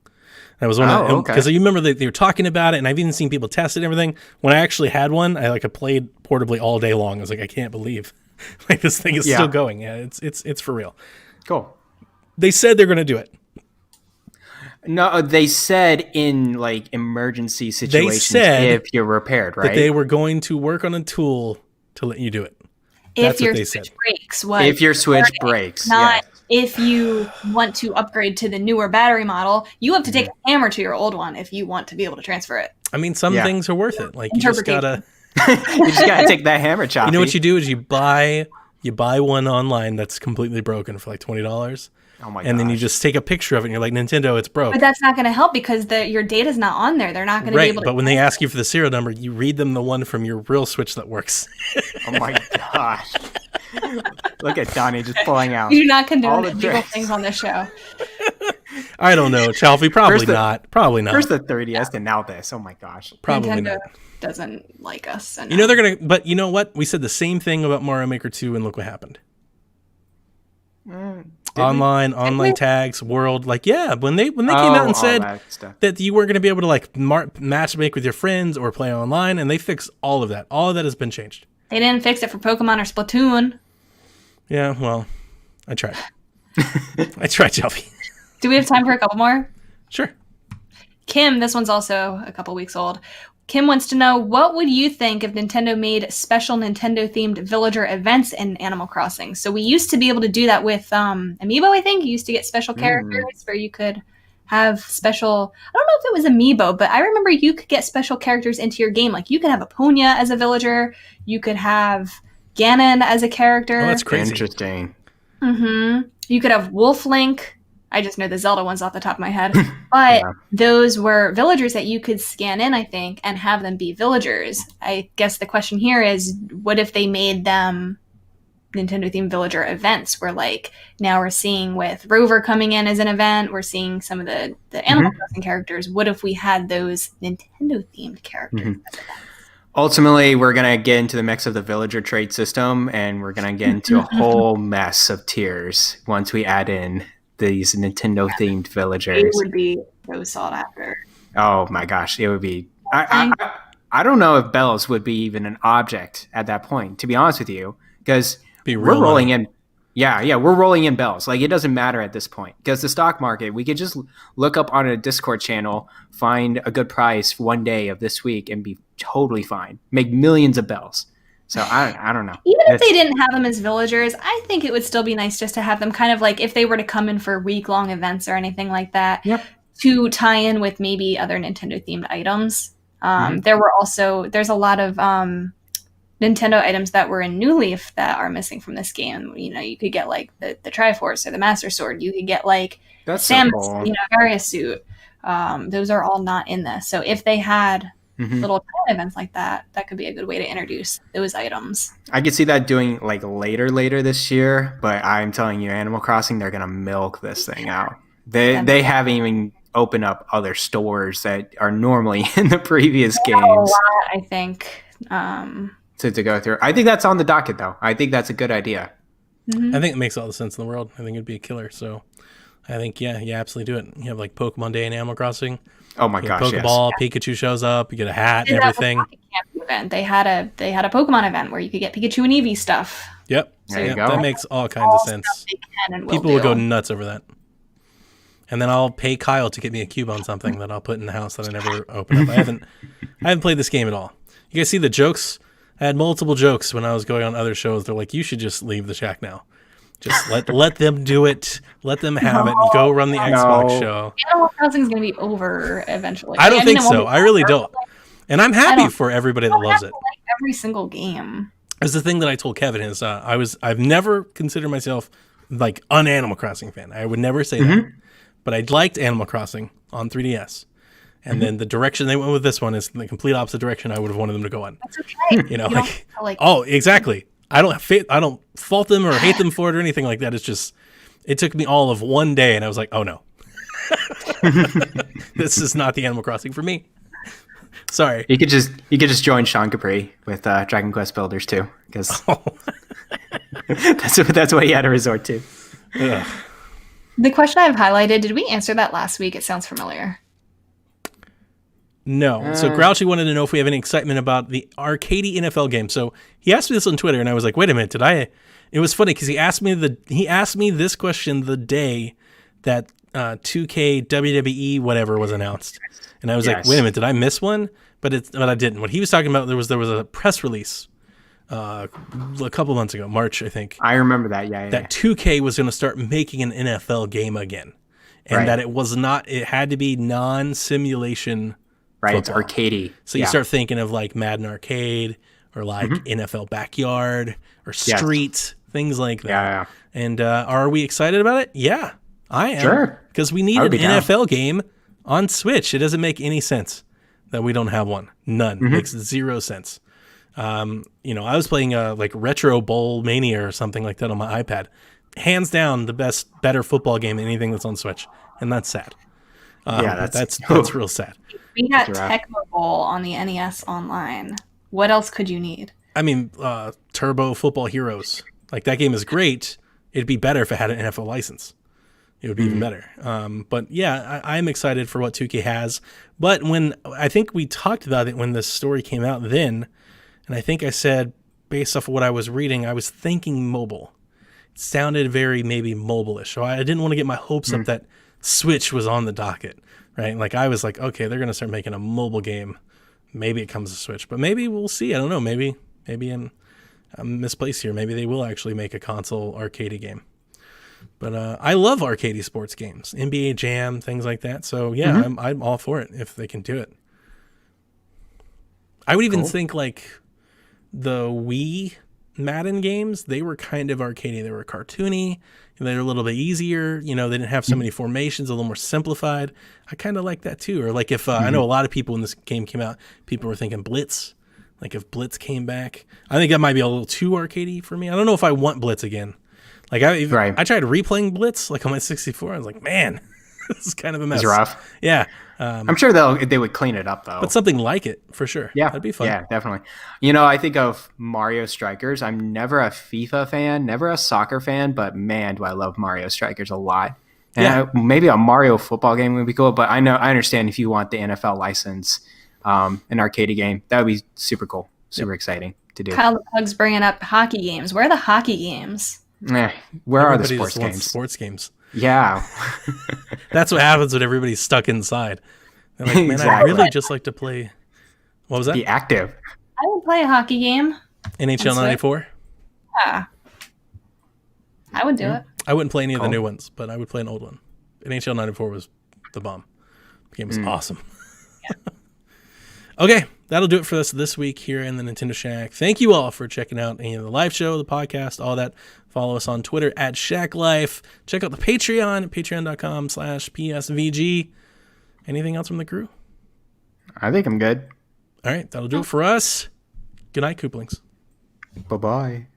That was one because you remember they were talking about it, and I've even seen people test it and everything. When I actually had one, I played portably all day long. I was like, I can't believe like this thing is still going. Yeah, it's for real. Cool. They said they're going to do it. No, they said in like emergency situations if you're repaired, right? That they were going to work on a tool to let you do it. If your Switch breaks, if your Switch breaks, not if you want to upgrade to the newer battery model, you have to take a hammer to your old one if you want to be able to transfer it. I mean, some things are worth it. Like you just gotta take that hammer, Choppy. You know what you do is you buy one online that's completely broken for like $20. Oh my and then you just take a picture of it and you're like, Nintendo, it's broke. But that's not going to help because your data's not on there. They're not going to be able to. But when they ask you for the serial number, you read them the one from your real Switch that works. Oh my gosh. Look at Donnie just pulling out. You do not condone illegal things on this show. I don't know, Chalfie. Probably not. Probably not. First the 3DS and now this. Oh my gosh. Probably Nintendo not. Doesn't like us. You know they're going to, but you know what? We said the same thing about Mario Maker 2 and look what happened. Online tags, world, when they came out and said that you weren't going to be able to match make with your friends or play online, and they fixed all of that. All of that has been changed. They didn't fix it for Pokemon or Splatoon. Yeah, well, I tried. I tried, Chalfie. Do we have time for a couple more? Sure. Kim, this one's also a couple weeks old. Kim wants to know, what would you think if Nintendo made special Nintendo-themed villager events in Animal Crossing? So we used to be able to do that with Amiibo, I think. You used to get special characters where you could have special... I don't know if it was Amiibo, but I remember you could get special characters into your game. Like, you could have Aponia as a villager. You could have Ganon as a character. Oh, that's crazy. Interesting. Mm-hmm. You could have Wolf Link. I just know the Zelda ones off the top of my head. But those were villagers that you could scan in, I think, and have them be villagers. I guess the question here is, what if they made them Nintendo-themed villager events where, now we're seeing with Rover coming in as an event, we're seeing some of the Animal Crossing characters. What if we had those Nintendo-themed characters? Ultimately, we're going to get into the mix of the villager trade system, and we're going to get into a whole mess of tiers once we add in these Nintendo-themed villagers. It would be so sought after. Oh my gosh, it would be. I don't know if bells would be even an object at that point, to be honest with you, because we're rolling in. Yeah, we're rolling in bells. Like, it doesn't matter at this point because the stock market, we could just look up on a Discord channel, find a good price one day of this week and be totally fine. Make millions of bells. So I don't know. Even if they didn't have them as villagers, I think it would still be nice just to have them kind of like if they were to come in for week-long events or anything like that, to tie in with maybe other Nintendo-themed items. There's a lot of Nintendo items that were in New Leaf that are missing from this game. You know, you could get like the Triforce or the Master Sword. You could get like Samus, so cool. Various suit. Those are all not in this. So if they had little events like that, that could be a good way to introduce those items. I could see that doing like later this year, but I'm telling you, Animal Crossing, they're gonna milk this thing out. They haven't even opened up other stores that are normally in the previous games. A lot, I think. To go through. I think that's on the docket, though. I think that's a good idea. I think it makes all the sense in the world. I think it'd be a killer. So I think, you absolutely do it. You have like Pokemon Day in Animal Crossing. Oh my gosh, Pokeball, Pikachu shows up, you get a hat and everything. Event. They had a Pokemon event where you could get Pikachu and Eevee stuff. Yep. There you go. That makes all kinds of sense. People will go nuts over that. And then I'll pay Kyle to get me a cube on something that I'll put in the house that I never open up. I haven't played this game at all. You guys see the jokes? I had multiple jokes when I was going on other shows. They're like, you should just leave the shack now. Just let them do it. Let them have it. Go run the Xbox show. Animal Crossing is going to be over eventually. I don't think so. I really don't. And I'm happy for everybody that loves it. Like every single game. It's the thing that I told Kevin is I've never considered myself like an Animal Crossing fan. I would never say that. But I liked Animal Crossing on 3DS. And then the direction they went with this one is the complete opposite direction I would have wanted them to go on. That's okay. You know, oh, exactly. I don't fault them or hate them for it or anything like that. It's just, it took me all of one day and I was like, oh no, this is not the Animal Crossing for me. Sorry. You could just join Sean Capri with Dragon Quest Builders too, because that's what he had to resort to. Ugh. The question I've highlighted, did we answer that last week? It sounds familiar. No. So Grouchy wanted to know if we have any excitement about the arcadey NFL game. So he asked me this on Twitter, and I was like, "Wait a minute, It was funny because he asked me this question the day that 2K WWE whatever was announced, and I was like, "Wait a minute, did I miss one?" But I didn't. What he was talking about there was a press release a couple months ago, March, I think. I remember that. That 2K was going to start making an NFL game again, and that it had to be non-simulation. Right, football. It's arcadey. So you start thinking of like Madden Arcade or like NFL Backyard or Street, things like that. Yeah. And are we excited about it? Yeah, I am. Sure. Because we need an NFL game on Switch. It doesn't make any sense that we don't have one. None. Makes zero sense. I was playing like Retro Bowl Mania or something like that on my iPad. Hands down, better football game than anything that's on Switch. And that's sad. That's real sad. We got Tecmo Bowl on the NES Online. What else could you need? I mean, Turbo Football Heroes. Like, that game is great. It'd be better if it had an NFL license. It would be even better. But yeah, I'm excited for what 2K has. But I think we talked about it when this story came out then, and I think I said, based off of what I was reading, I was thinking mobile. It sounded very maybe mobile-ish. So I didn't want to get my hopes up that Switch was on the docket. Right, like I was like, okay, they're gonna start making a mobile game. Maybe it comes to Switch, but maybe we'll see. I don't know. Maybe I'm misplaced here. Maybe they will actually make a console arcade game. But I love arcade sports games, NBA Jam, things like that. So yeah, I'm all for it if they can do it. I would even think like the Wii Madden games, they were kind of arcadey. They were cartoony. They were a little bit easier. They didn't have so many formations, a little more simplified. I kind of like that too. Or like if I know a lot of people when this game came out, people were thinking Blitz. Like if Blitz came back, I think that might be a little too arcadey for me. I don't know if I want Blitz again. Like I tried replaying Blitz like on my 64. I was like, man, this is kind of a mess. It's rough. Yeah. I'm sure they would clean it up though. But something like it for sure. Yeah, that'd be fun. Yeah, definitely. I think of Mario Strikers. I'm never a FIFA fan, never a soccer fan, but man, do I love Mario Strikers a lot. And maybe a Mario football game would be cool. But I understand if you want the NFL license, an arcade game, that would be super cool, super exciting to do. Kyle the Pug's bringing up hockey games. Where are the hockey games? Where are the Everybody sports just wants games? sports games. Yeah. That's what happens when everybody's stuck inside. They're like, man, I'd Exactly. really just like to play. What was that? Be active. I would play a hockey game. NHL 94? Yeah. I would do it. I wouldn't play any of the new ones, but I would play an old one. NHL 94 was the bomb. The game was awesome. Okay, that'll do it for us this week here in the Nintendo Shack. Thank you all for checking out any of the live show, the podcast, all that. Follow us on Twitter at ShackLife. Check out the Patreon at patreon.com/PSVG. Anything else from the crew? I think I'm good. All right, that'll do it for us. Good night, Kooplings. Bye-bye.